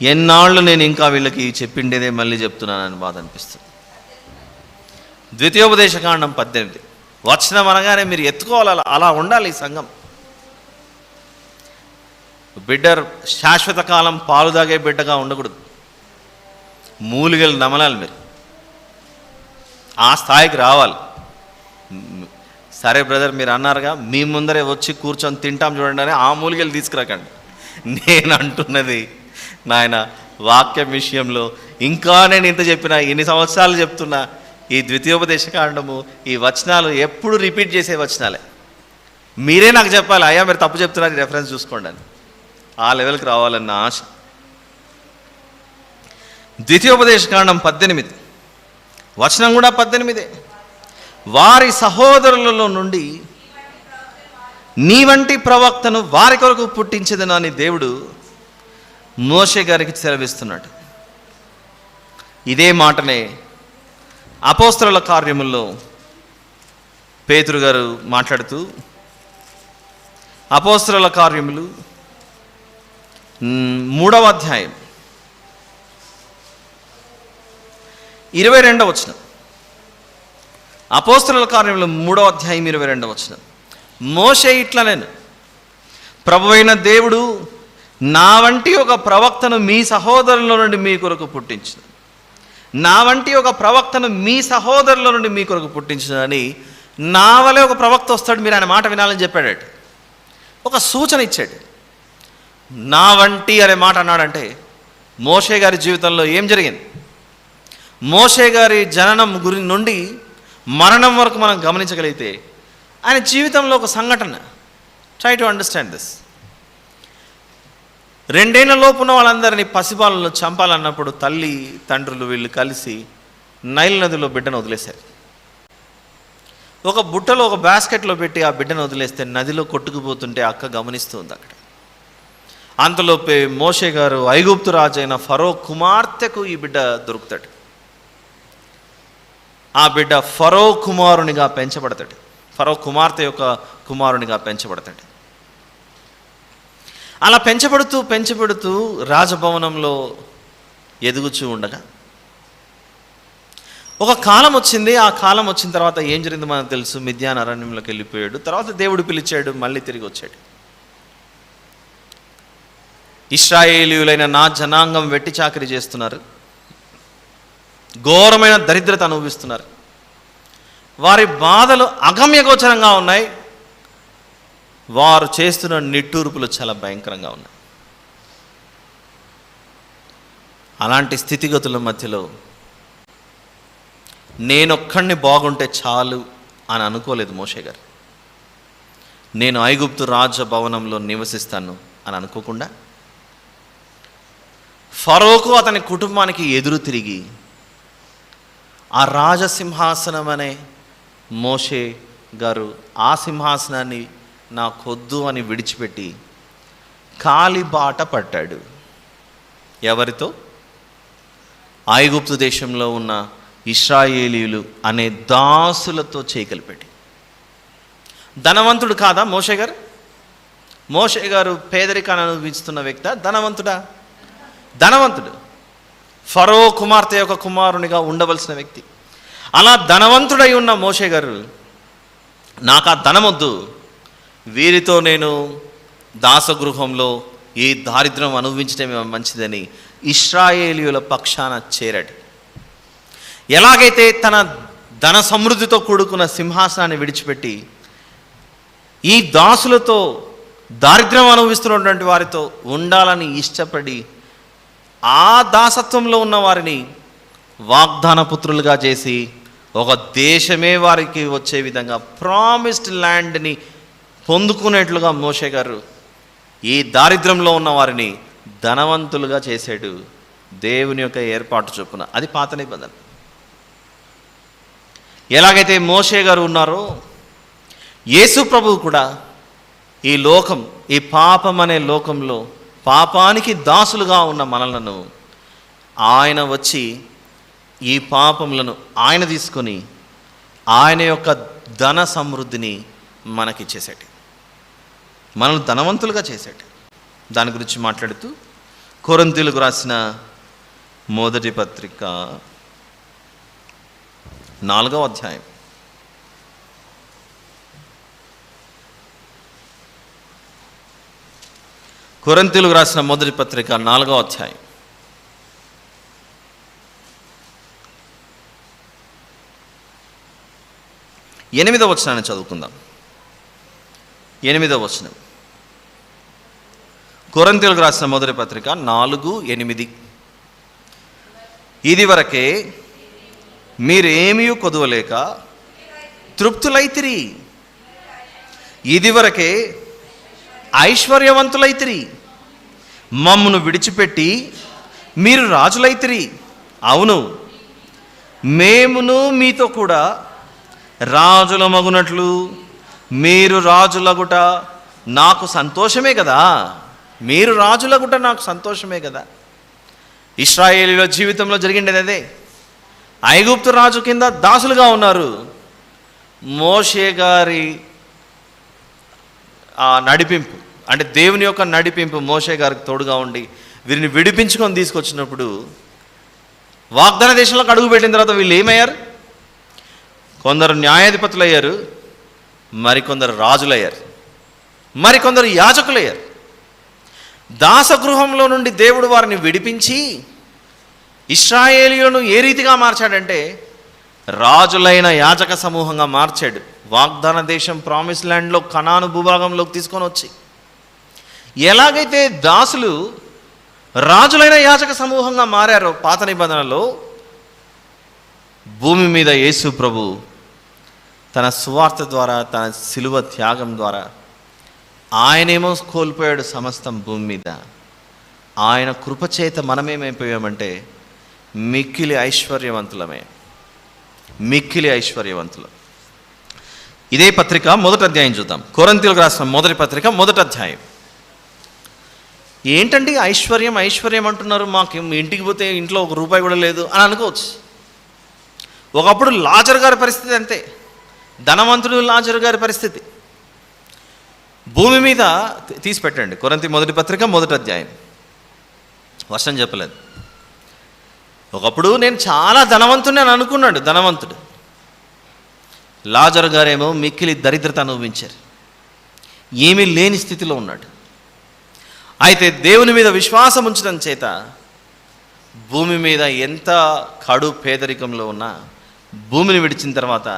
ఎన్నాళ్ళు నేను ఇంకా వీళ్ళకి చెప్పిండేదే మళ్ళీ చెప్తున్నానని బాధ అనిపిస్తుంది. ద్వితీయోపదేశకాండం 18 వచనం అనగానే మీరు ఎత్తుకోవాలి, అలా ఉండాలి ఈ సంఘం. బిడ్డ శాశ్వత కాలం పాలు తాగే బిడ్డగా ఉండకూడదు, మూలిగలు నమలాలి. మీరు ఆ స్థాయికి రావాలి. సరే బ్రదర్, మీరు అన్నారుగా మీ ముందరే వచ్చి కూర్చొని తింటాం చూడండి అని ఆ మూలిగలు తీసుకురాకండి. నేను అంటున్నది నాయన వాక్యం విషయంలో ఇంకా నేను ఇంత చెప్పినా, ఎన్ని సంవత్సరాలు చెప్తున్నా, ఈ ద్వితీయోపదేశకాండము, ఈ వచనాలు ఎప్పుడు రిపీట్ చేసే వచనాలే. మీరే నాకు చెప్పాలి, అయ్యా మీరు తప్పు చెప్తున్నారు, రెఫరెన్స్ చూసుకోండి అని. ఆ లెవెల్కి రావాలన్న ఆశ. ద్వితీయోపదేశకాండం 18 వచనం కూడా 18. వారి సహోదరులలో నుండి నీ వంటి ప్రవక్తను వారి కొరకు పుట్టించదను అని దేవుడు మోషే గారికి సెలవిస్తున్నాడు. ఇదే మాటనే అపోస్తలుల కార్యముల్లో పేతురు గారు మాట్లాడుతూ, అపోస్తలుల కార్యములు 3వ అధ్యాయం 22వ వచనం. అపోస్తలుల కార్యములు 3వ అధ్యాయం 22వ వచనం. మోషే ఇట్లా, నేను ప్రభువైన దేవుడు నా వంటి ఒక ప్రవక్తను మీ సహోదరుల నుండి మీ కొరకు పుట్టించిన, నా వంటి ఒక ప్రవక్తను మీ సహోదరుల నుండి మీ కొరకు పుట్టించునని నా వలే ఒక ప్రవక్త వస్తాడు, మీరు ఆయన మాట వినాలని చెప్పాడు. ఒక సూచన ఇచ్చాడు. నా వంటి అనే మాట అన్నాడంటే మోషే గారి జీవితంలో ఏం జరిగింది, మోషే గారి జననం నుండి మరణం వరకు మనం గమనించగలిగితే ఆయన జీవితంలో ఒక సంఘటన. Try to understand this. 2 ఏళ్ల లోపున్న వాళ్ళందరినీ పసిబాలను చంపాలన్నప్పుడు తల్లి తండ్రులు వీళ్ళు కలిసి నైల్ నదిలో బిడ్డను వదిలేశారు. ఒక బుట్టలో ఒక బాస్కెట్లో పెట్టి ఆ బిడ్డను వదిలేస్తే నదిలో కొట్టుకుపోతుంటే అక్క గమనిస్తుంది అక్కడ. అంతలోపే మోషే గారు ఐగుప్తు రాజు అయిన ఫరో కుమార్తెకు ఈ బిడ్డ దొరుకుతాడు. ఆ బిడ్డ ఫరో కుమారునిగా పెంచబడతాడు, ఫరో కుమార్తె యొక్క కుమారునిగా పెంచబడతాడు. అలా పెంచబడుతూ రాజభవనంలో ఎదుగుచూ ఉండగా ఒక కాలం వచ్చింది. ఆ కాలం వచ్చిన తర్వాత ఏం జరిగిందో మనకు తెలుసు. మిద్యాన్ అరణ్యంలోకి వెళ్ళిపోయాడు. తర్వాత దేవుడు పిలిచాడు, మళ్ళీ తిరిగి వచ్చాడు. ఇశ్రాయేలీయులైన నా జనాంగం వెట్టి చాకరీ చేస్తున్నారు, ఘోరమైన దరిద్రత అనుభవిస్తున్నారు, వారి బాధలు అగమ్యగోచరంగా ఉన్నాయి, వారు చేస్తున్న నిట్టూర్పులు చాలా భయంకరంగా ఉన్నాయి. అలాంటి స్థితిగతుల మధ్యలో నేనొక్కడిని బాగుంటే చాలు అని అనుకోలేదు మోషే గారు. నేను ఐగుప్తు రాజభవనంలో నివసిస్తాను అని అనుకోకుండా ఫరోకు అతని కుటుంబానికి ఎదురు తిరిగి ఆ రాజసింహాసనం అనే మోషే గారు ఆ సింహాసనాన్ని నాకొద్దు అని విడిచిపెట్టి కాలిబాట పట్టాడు. ఎవరితో? ఐగుప్తు దేశంలో ఉన్న ఇశ్రాయేలీయులు అనే దాసులతో చేకలిపెట్టి. ధనవంతుడు కాదా మోషే గారు? మోషే గారు పేదరికాన్ని అనుభవిస్తున్న వ్యక్తి, ధనవంతుడా? ధనవంతుడు. ఫరో కుమార్తె యొక్క కుమారునిగా ఉండవలసిన వ్యక్తి. అలా ధనవంతుడై ఉన్న మోషే గారు నాకు ఆ ధనమొద్దు, వీరితో నేను దాసగృహంలో ఈ దారిద్ర్యం అనుభవించడమే మంచిదని ఇశ్రాయేలీయుల పక్షాన చేరాడు. ఎలాగైతే తన ధన సమృద్ధితో కూడుకున్న సింహాసనాన్ని విడిచిపెట్టి ఈ దాసులతో దారిద్ర్యం అనుభవిస్తున్నటువంటి వారితో ఉండాలని ఇష్టపడి ఆ దాసత్వంలో ఉన్న వారిని వాగ్దాన పుత్రులుగా చేసి ఒక దేశమే వారికి వచ్చే విధంగా ప్రామిస్డ్ ల్యాండ్ని పొందుకునేట్లుగా మోషే గారు ఈ దారిద్ర్యంలో ఉన్న వారిని ధనవంతులుగా చేశాడు దేవుని యొక్క ఏర్పాటు చొప్పున. అది పాత నిబంధన. ఎలాగైతే మోషే గారు ఉన్నారో యేసు ప్రభువు కూడా ఈ లోకం, ఈ పాపం అనే లోకంలో పాపానికి దాసులుగా ఉన్న మనలను ఆయన వచ్చి ఈ పాపములను ఆయన తీసుకొని ఆయన యొక్క ధన సమృద్ధిని మనకిచ్చేసాడు, మనల్ని ధనవంతులుగా చేశాడు. దాని గురించి మాట్లాడుతూ కొరింథీయులకు రాసిన మొదటి పత్రిక 4వ అధ్యాయం కొరింథీయులకు రాసిన మొదటి పత్రిక 4వ అధ్యాయం 8వ వచనాన్ని చదువుకుందాం. 8వ వచనం, కొరింథీయులకు రాసిన మొదటి పత్రిక 4:8. ఇది వరకే మీరేమీ కొదువలేక తృప్తులైతిరి, ఇది వరకే ఐశ్వర్యవంతులైతిరి, మమ్మును విడిచిపెట్టి మీరు రాజులైతిరి. అవును, మేమును మీతో కూడా రాజుల మగునట్లు మీరు రాజులగుట నాకు సంతోషమే కదా. మీరు రాజులగుట నాకు సంతోషమే కదా. ఇశ్రాయేలీయుల జీవితంలో జరిగిండేది అదే. ఐగుప్తు రాజు కింద దాసులుగా ఉన్నారు. మోషే గారి నడిపింపు, అంటే దేవుని యొక్క నడిపింపు మోషే గారికి తోడుగా ఉండి వీరిని విడిపించుకొని తీసుకొచ్చినప్పుడు వాగ్దాన దేశంలోకి అడుగుపెట్టిన తర్వాత వీళ్ళు ఏమయ్యారు? కొందరు న్యాయాధిపతులు అయ్యారు, మరికొందరు రాజులయ్యారు, మరికొందరు యాజకులయ్యారు. దాసగృహంలో నుండి దేవుడు వారిని విడిపించి ఇశ్రాయేలీయులను ఏ రీతిగా మార్చాడంటే రాజులైన యాజక సమూహంగా మార్చాడు. వాగ్దాన దేశం ప్రామిస్ ల్యాండ్లో కనాను భూభాగంలోకి తీసుకొని వచ్చి, ఎలాగైతే దాసులు రాజులైన యాజక సమూహంగా మారారో పాత నిబంధనలో, భూమి మీద యేసు ప్రభు తన సువార్త ద్వారా, తన శిలువ త్యాగం ద్వారా ఆయనేమో కోల్పోయాడు సమస్తం భూమి మీద. ఆయన కృపచేత మనమేమైపోయామంటే మిక్కిలి ఐశ్వర్యవంతులమే, మిక్కిలి ఐశ్వర్యవంతులం. ఇదే పత్రిక 1వ అధ్యాయం చూద్దాం. కొరింథీయులకు రాసిన మొదటి పత్రిక 1వ అధ్యాయం. ఏంటండి ఐశ్వర్యం ఐశ్వర్యం అంటున్నారు, మాకు ఇంటికి పోతే ఇంట్లో ₹1 కూడా లేదు అని అనుకోవచ్చు. ఒకప్పుడు లాజరు గారి పరిస్థితి అంతే, ధనవంతుడు లాజరు గారి పరిస్థితి. భూమి మీద తీసి పెట్టండి కొరింథీ మొదటి పత్రిక 1వ అధ్యాయం. వర్షం చెప్పలేదు. ఒకప్పుడు నేను చాలా ధనవంతుడిని అని అనుకున్నాడు ధనవంతుడు. లాజరు గారేమో మిక్కిలి దరిద్రత అనుభవించారు, ఏమీ లేని స్థితిలో ఉన్నాడు. అయితే దేవుని మీద విశ్వాసం ఉంచడం చేత భూమి మీద ఎంత కడు పేదరికంలో ఉన్నా భూమిని విడిచిన తర్వాత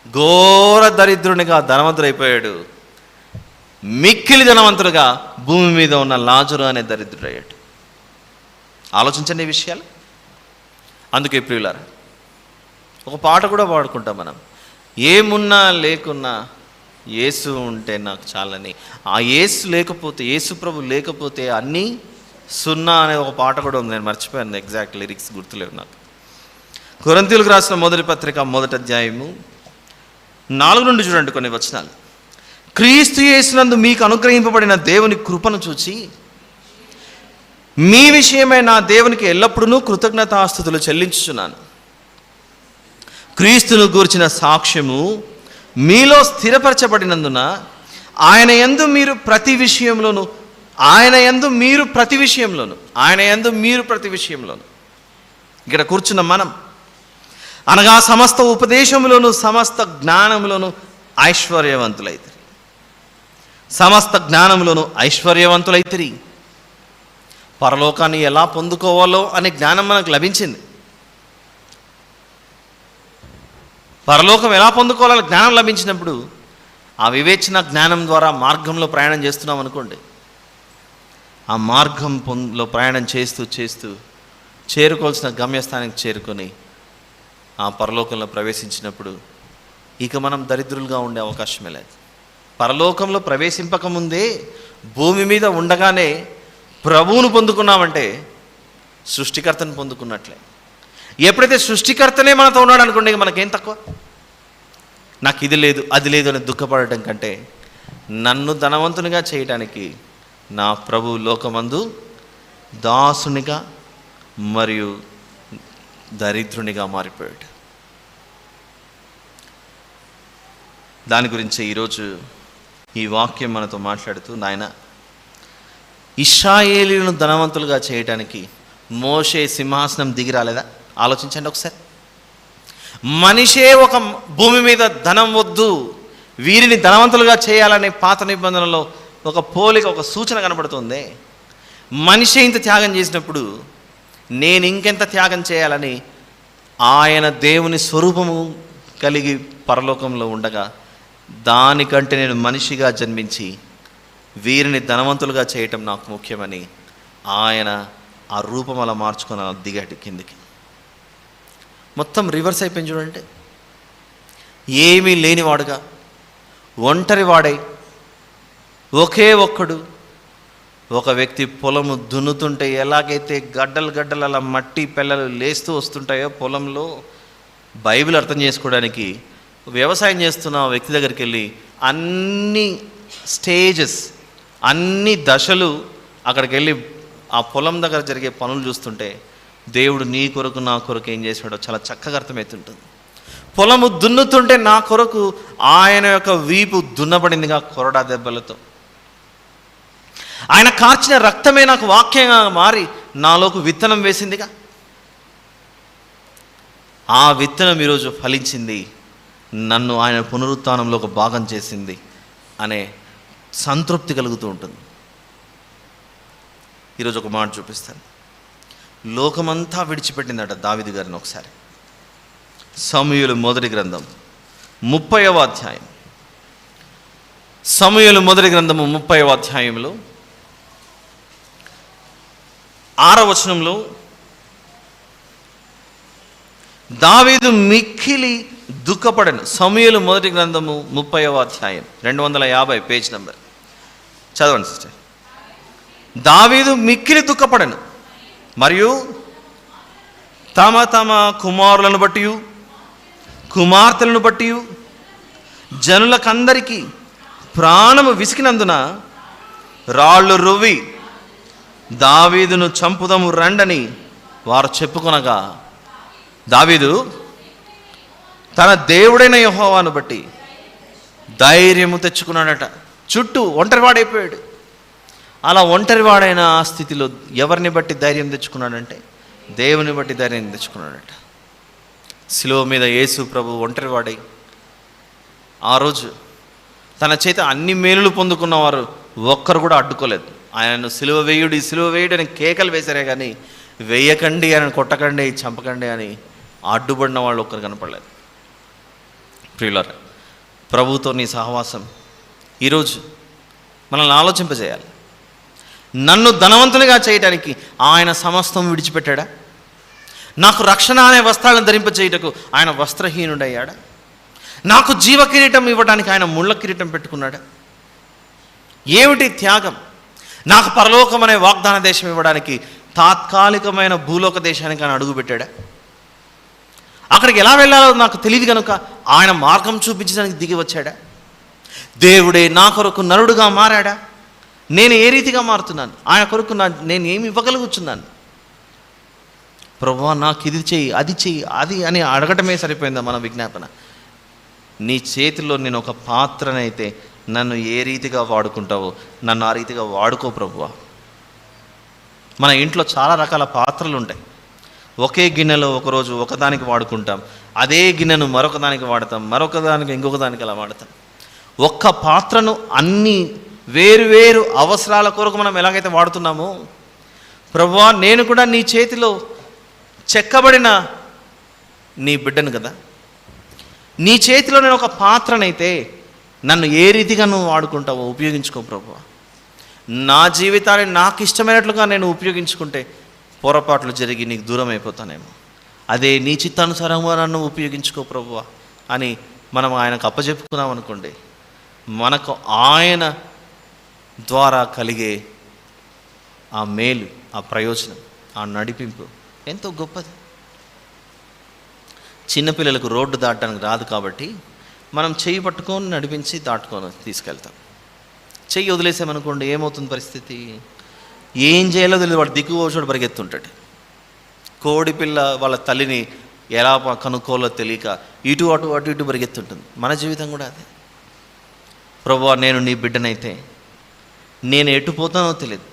ఘోర దరిద్రునిగా ధనవంతుడైపోయాడు. మిక్కిలి ధనవంతుడుగా భూమి మీద ఉన్న లాజరు అనే దరిద్రుడయ్యాడు. ఆలోచించండి ఈ విషయాలు. అందుకే ప్రియులారా, ఒక పాట కూడా పాడుకుంటాం మనం, ఏమున్నా లేకున్నా యేసు ఉంటే నాకు చాలని. ఆ యేసు లేకపోతే, యేసు ప్రభు లేకపోతే అన్నీ సున్నా అనే ఒక పాట కూడా ఉంది. నేను మర్చిపోయాను, ఎగ్జాక్ట్ లిరిక్స్ గుర్తులేవు నాకు. కొరింథీయులకు రాసిన మొదటి పత్రిక 1వ అధ్యాయము 4 నుండి చూడండి కొన్ని వచనాలు. క్రీస్తు యేసునందు మీకు అనుగ్రహింపబడిన దేవుని కృపను చూచి మీ విషయమై నా దేవునికి ఎల్లప్పుడూ కృతజ్ఞతాస్తుతులు చెల్లించుచున్నాను. క్రీస్తును గూర్చిన సాక్ష్యము మీలో స్థిరపరచబడినందున ఆయన యందు మీరు ప్రతి విషయంలోను ఇక్కడ కూర్చున్న మనం, అనగా సమస్త ఉపదేశంలోను సమస్త జ్ఞానంలోను ఐశ్వర్యవంతులైతిరి. సమస్త జ్ఞానంలోను ఐశ్వర్యవంతులైతిరి. పరలోకాన్ని ఎలా పొందుకోవాలో అనే జ్ఞానం మనకు లభించింది. పరలోకం ఎలా పొందుకోవాలని జ్ఞానం లభించినప్పుడు ఆ వివేచన జ్ఞానం ద్వారా మార్గంలో ప్రయాణం చేస్తున్నాం అనుకోండి. ఆ మార్గంలో ప్రయాణం చేస్తూ చేస్తూ చేరుకోవాల్సిన గమ్యస్థానానికి చేరుకొని ఆ పరలోకంలో ప్రవేశించినప్పుడు ఇక మనం దరిద్రులుగా ఉండే అవకాశమే లేదు. పరలోకంలో ప్రవేశింపకముందే భూమి మీద ఉండగానే ప్రభువును పొందుకున్నామంటే సృష్టికర్తను పొందుకున్నట్లే. ఎప్పుడైతే సృష్టికర్తనే మనతో ఉన్నాడు అనుకోండి, మనకేం తక్కువ? నాకు ఇది లేదు అది లేదు అని దుఃఖపడటం కంటే నన్ను ధనవంతునిగా చేయడానికి నా ప్రభు లోకమందు దాసునిగా మరియు దరిద్రునిగా మారిపోయాడు. దాని గురించి ఈరోజు ఈ వాక్యం మనతో మాట్లాడుతూ, నాయన ఇశ్రాయేలీయులను ధనవంతులుగా చేయడానికి మోషే సింహాసనం దిగి రాలేదా? ఆలోచించండి ఒకసారి. మనిషే ఒక భూమి మీద ధనం వద్దు, వీరిని ధనవంతులుగా చేయాలనే పాత నిబంధనలో ఒక పోలిక, ఒక సూచన కనబడుతుంది. మనిషి ఇంత త్యాగం చేసినప్పుడు నేను ఇంకెంత త్యాగం చేయాలని ఆయన దేవుని స్వరూపము కలిగి పరలోకంలో ఉండగా దానికంటే నేను మనిషిగా జన్మించి వీరిని ధనవంతులుగా చేయటం నాకు ముఖ్యమని ఆయన ఆ రూపం అలా మార్చుకొని దిగాడు కిందికి. మొత్తం రివర్స్ అయిపోయింది చూడండి. ఏమీ లేనివాడుగా ఒంటరి వాడై ఒకే ఒక్కడు ఒక వ్యక్తి పొలము దున్నుతుంటే ఎలాగైతే గడ్డలు అలా మట్టి పెళ్ళలు లేస్తూ వస్తుంటాయో పొలంలో, బైబిల్ అర్థం చేసుకోవడానికి వ్యవసాయం చేస్తున్న వ్యక్తి దగ్గరికి వెళ్ళి అన్ని స్టేజెస్, అన్ని దశలు అక్కడికి వెళ్ళి ఆ పొలం దగ్గర జరిగే పనులు చూస్తుంటే దేవుడు నీ కొరకు నా కొరకు ఏం చేశాడో చాలా చక్కగా అర్థమవుతుంటుంది. పొలము దున్నుతుంటే నా కొరకు ఆయన యొక్క వీపు దున్నబడిందిగా కొరడా దెబ్బలతో. ఆయన కార్చిన రక్తమే నాకు వాక్యంగా మారి నాలోకి విత్తనం వేసిందిగా. ఆ విత్తనం ఈరోజు ఫలించింది, నన్ను ఆయన పునరుత్థానంలో ఒక భాగం చేసింది అనే సంతృప్తి కలుగుతూ ఉంటుంది. ఈరోజు ఒక మాట చూపిస్తాను. లోకమంతా విడిచిపెట్టిందట దావీదు గారిని. ఒకసారి సమూయేలు మొదటి గ్రంథం 30వ అధ్యాయం, సమూయేలు మొదటి గ్రంథము 30వ అధ్యాయంలో 6వ వచనంలో, దావీదు మిక్కిలి దుఃఖపడను. సమూయేలు మొదటి గ్రంథము 30వ అధ్యాయం 250 పేజ్ నంబర్. చదవండి సిస్టర్. దావీదు మిక్కిలి దుఃఖపడను మరియు తమ తమ కుమారులను బట్టి కుమార్తెలను బట్టి జనులకందరికీ ప్రాణము విసికినందున రాళ్ళు రువ్వి దావీదును చంపుదము రండని వారు చెప్పుకొనగా, దావీదు తన దేవుడైన యెహోవాను బట్టి ధైర్యము తెచ్చుకున్నాడట. చుట్టూ ఒంటరివాడైపోయాడు. అలా ఒంటరివాడైన ఆ స్థితిలో ఎవరిని బట్టి ధైర్యం తెచ్చుకున్నాడంటే దేవుని బట్టి ధైర్యం తెచ్చుకున్నాడట. శిలువ మీద యేసు ప్రభు ఒంటరివాడై ఆ రోజు తన చేత అన్ని మేలులు పొందుకున్నవారు ఒక్కరు కూడా అడ్డుకోలేదు. ఆయనను సిలువ వేయుడు అని కేకలు వేశారే కానీ వేయకండి, ఆయన కొట్టకండి, చంపకండి అని అడ్డుపడిన వాళ్ళు ఒక్కరు కనపడలేదు. ప్రియులారా, ప్రభుతో నీ సహవాసం ఈరోజు మనల్ని ఆలోచింపజేయాలి. నన్ను ధనవంతునిగా చేయడానికి ఆయన సమస్తం విడిచిపెట్టాడా? నాకు రక్షణ అనే వస్త్రాలను ధరింపచేయుటకు ఆయన వస్త్రహీనుడయ్యాడా? నాకు జీవ కిరీటం ఇవ్వడానికి ఆయన ముళ్ళ కిరీటం పెట్టుకున్నాడా? ఏమిటి త్యాగం? నాకు పరలోకం అనే వాగ్దాన దేశం ఇవ్వడానికి తాత్కాలికమైన భూలోక దేశానికి ఆయన అడుగుపెట్టాడా? అక్కడికి ఎలా వెళ్ళాలో నాకు తెలియదు కనుక ఆయన మార్గం చూపించడానికి దిగి వచ్చాడా? దేవుడే నా కొరకు నరుడుగా మారాడా? నేను ఏ రీతిగా మారుతున్నాను? ఆయన కొరకు నేను ఏమి ఇవ్వగలుగుతున్నాను? ప్రభువా నాకు ఇది చెయ్యి, అది చెయ్యి, అది అని అడగటమే సరిపోయిందా మన విజ్ఞాపన? నీ చేతిలో నేను ఒక పాత్రనైతే నన్ను ఏ రీతిగా వాడుకుంటావో నన్ను ఆ రీతిగా వాడుకో ప్రభువా. మన ఇంట్లో చాలా రకాల పాత్రలు ఉంటాయి. ఒకే గిన్నెలో ఒకరోజు ఒకదానికి వాడుకుంటాం, అదే గిన్నెను మరొక దానికి వాడతాం, మరొక దానికి ఇంకొక దానికి అలా వాడతాం. ఒక్క పాత్రను అన్ని వేరు అవసరాల కొరకు మనం ఎలాగైతే వాడుతున్నామో, ప్రభువా నేను కూడా నీ చేతిలో చెక్కబడిన నీ బిడ్డను కదా, నీ చేతిలో నేను ఒక పాత్రనైతే నన్ను ఏ రీతిగా నువ్వు వాడుకుంటావో ఉపయోగించుకో ప్రభువా. నా జీవితాన్ని నాకు ఇష్టమైనట్లుగా నేను ఉపయోగించుకుంటే పొరపాట్లు జరిగి నీకు దూరం అయిపోతానేమో. అదే నీ చిత్తానుసారంగా నన్ను ఉపయోగించుకో ప్రభువా అని మనం ఆయనకు అప్పచెప్పుకున్నాం అనుకోండి, మనకు ఆయన ద్వారా కలిగే ఆ మేలు, ఆ ప్రయోజనం, ఆ నడిపింపు ఎంతో గొప్పది. చిన్నపిల్లలకు రోడ్డు దాటడానికి రాదు కాబట్టి మనం చెయ్యి పట్టుకొని నడిపించి దాటుకొని తీసుకెళ్తాం. చెయ్యి వదిలేసామనుకోండి ఏమవుతుంది పరిస్థితి? ఏం చేయాలో తెలియదు, వాడు దిక్కువోచోడు పరిగెత్తుంటాడు. కోడి పిల్ల వాళ్ళ తల్లిని ఎలా కనుక్కోవాలో తెలియక ఇటు అటు పరిగెత్తుంటుంది. మన జీవితం కూడా అదే. ప్రభువా నేను నీ బిడ్డనైతే నేను ఎటు పోతానో తెలియదు.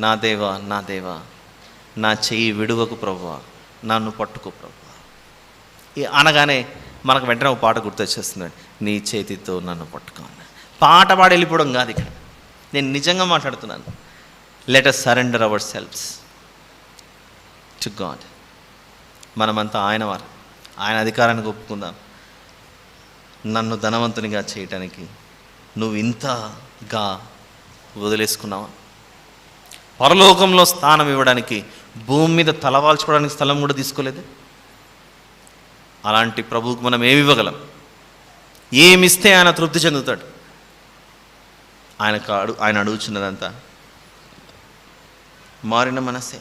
నా దేవా నా చెయ్యి విడువకు ప్రభువా, నన్ను పట్టుకో ప్రభువా అనగానే మనకు వెంటనే ఒక పాట గుర్తొచ్చేస్తున్నాడు, నీ చేతితో నన్ను పట్టుకో. పాట పాడి వెళ్ళిపోవడం కాదు ఇక్కడ, నేను నిజంగా మాట్లాడుతున్నాను. Let us surrender ourselves to God. మనమంతా ఆయన వారు, ఆయన అధికారానికి ఒప్పుకుందాం. నన్ను ధనవంతునిగా చేయటానికి నువ్వు ఇంతగా వదిలేసుకున్నావా? పరలోకంలో స్థానం ఇవ్వడానికి భూమి మీద తలవాల్చుకోవడానికి స్థలం కూడా తీసుకోలేదు. అలాంటి ప్రభువుకు మనం ఏమి ఇవ్వగలం? ఏమిస్తే ఆయన తృప్తి చెందుతాడు? ఆయన అడుగుచున్నదంతా మారిన మనసే.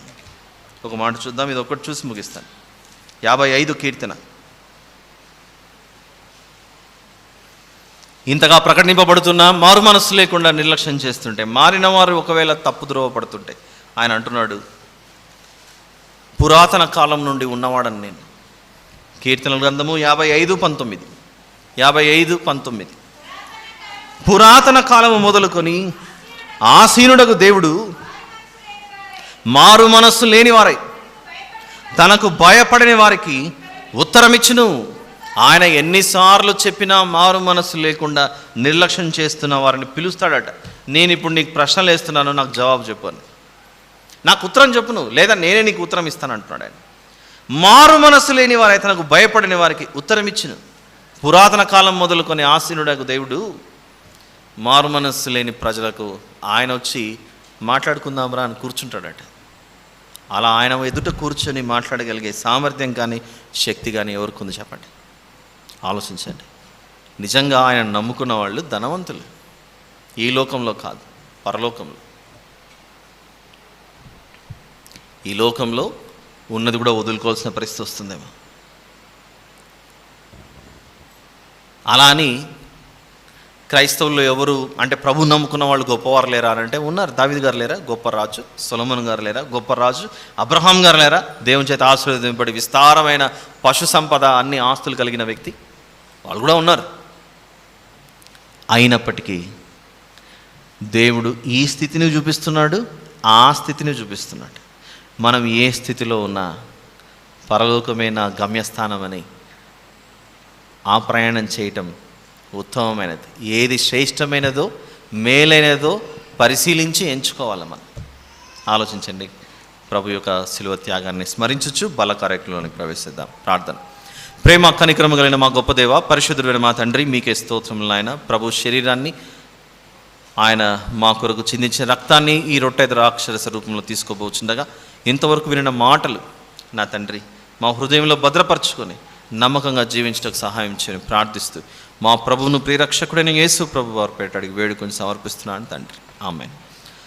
ఒక మాట చూద్దాం, ఇది ఒకటి చూసి ముగిస్తాను. 55 కీర్తన. ఇంతగా ప్రకటింపబడుతున్నా మారు మనస్సు లేకుండా నిర్లక్ష్యం చేస్తుంటే, మారిన వారు ఒకవేళ తప్పు ద్రోవ పడుతుంటే ఆయన అంటున్నాడు, పురాతన కాలం నుండి ఉన్నవాడని నేను. కీర్తనల గ్రంథము 55:19 పురాతన కాలము మొదలుకొని ఆసీనుడకు దేవుడు మారు మనస్సు లేని వారై తనకు భయపడని వారికి ఉత్తరమిచ్చును. ఆయన ఎన్నిసార్లు చెప్పినా మారు మనస్సు లేకుండా నిర్లక్ష్యం చేస్తున్న వారిని పిలుస్తాడట. నేను ఇప్పుడు నీకు ప్రశ్నలు వేస్తున్నాను, నాకు జవాబు చెప్పాను. నాకు ఉత్తరం చెప్పు నువ్వు, లేదా నేనే నీకు ఉత్తరం ఇస్తాను అంటున్నాడు ఆయన. మారు మనస్సు లేని వారైతే నాకు భయపడిన వారికి ఉత్తరం ఇచ్చును. పురాతన కాలం మొదలుకొని ఆసీనుడకు దేవుడు మారు మనస్సు లేని ప్రజలకు ఆయన వచ్చి మాట్లాడుకుందాంరా అని కూర్చుంటాడట. అలా ఆయన ఎదుట కూర్చొని మాట్లాడగలిగే సామర్థ్యం కానీ శక్తి కానీ ఎవరికి ఉంది చెప్పండి, ఆలోచించండి. నిజంగా ఆయన నమ్ముకున్న వాళ్ళు ధనవంతులు, ఈ లోకంలో కాదు, పరలోకంలో. ఈ లోకంలో ఉన్నది కూడా వదులుకోవాల్సిన పరిస్థితి వస్తుందేమో. అలా అని క్రైస్తవుల్లో ఎవరు అంటే ప్రభు నమ్ముకున్న వాళ్ళు గొప్పవారు లేరా అంటే ఉన్నారు. దావీదు గారు లేరా గొప్ప రాజు? సొలొమోను గారు లేరా గొప్ప రాజు? అబ్రహాం గారు లేరా దేవుని చేత ఆశీర్వదింపబడి విస్తారమైన పశు సంపద అన్ని ఆస్తులు కలిగిన వ్యక్తి? వాళ్ళు కూడా ఉన్నారు. అయినప్పటికీ దేవుడు ఈ స్థితిని చూపిస్తున్నాడు, ఆ స్థితిని చూపిస్తున్నాడు. మనం ఏ స్థితిలో ఉన్నా పరలోకమే నా గమ్యస్థానమని ఆ ప్రయాణం చేయటం ఉత్తమమైనది. ఏది శ్రేష్టమైనదో మేలైనదో పరిశీలించి ఎంచుకోవాలి. మనం ఆలోచించండి. ప్రభు యొక్క శిలువ త్యాగాన్ని స్మరించుచు బల కార్యక్రమంలోకి ప్రవేశిద్దాం. ప్రార్థన. ప్రేమ కనికరము కలిగిన మా గొప్ప దేవ, పరిశుద్ధుడైన మా తండ్రి, మీకే స్తోత్రములు. ఆయన ప్రభు శరీరాన్ని ఆయన మా కొరకు చిందించిన రక్తాన్ని ఈ రొట్టె ద్రాక్షరస రూపంలో తీసుకోబోచుండగా ఇంతవరకు వినిన మాటలు నా తండ్రి మా హృదయంలో భద్రపరచుకొని నమ్మకంగా జీవించడానికి సహాయం చేయని ప్రార్థిస్తూ మా ప్రభువును ప్రియరక్షకుడైన యేసు ప్రభు వారి పేట అడిగి వేడుకొని సమర్పిస్తున్నాను తండ్రి. ఆమేన్.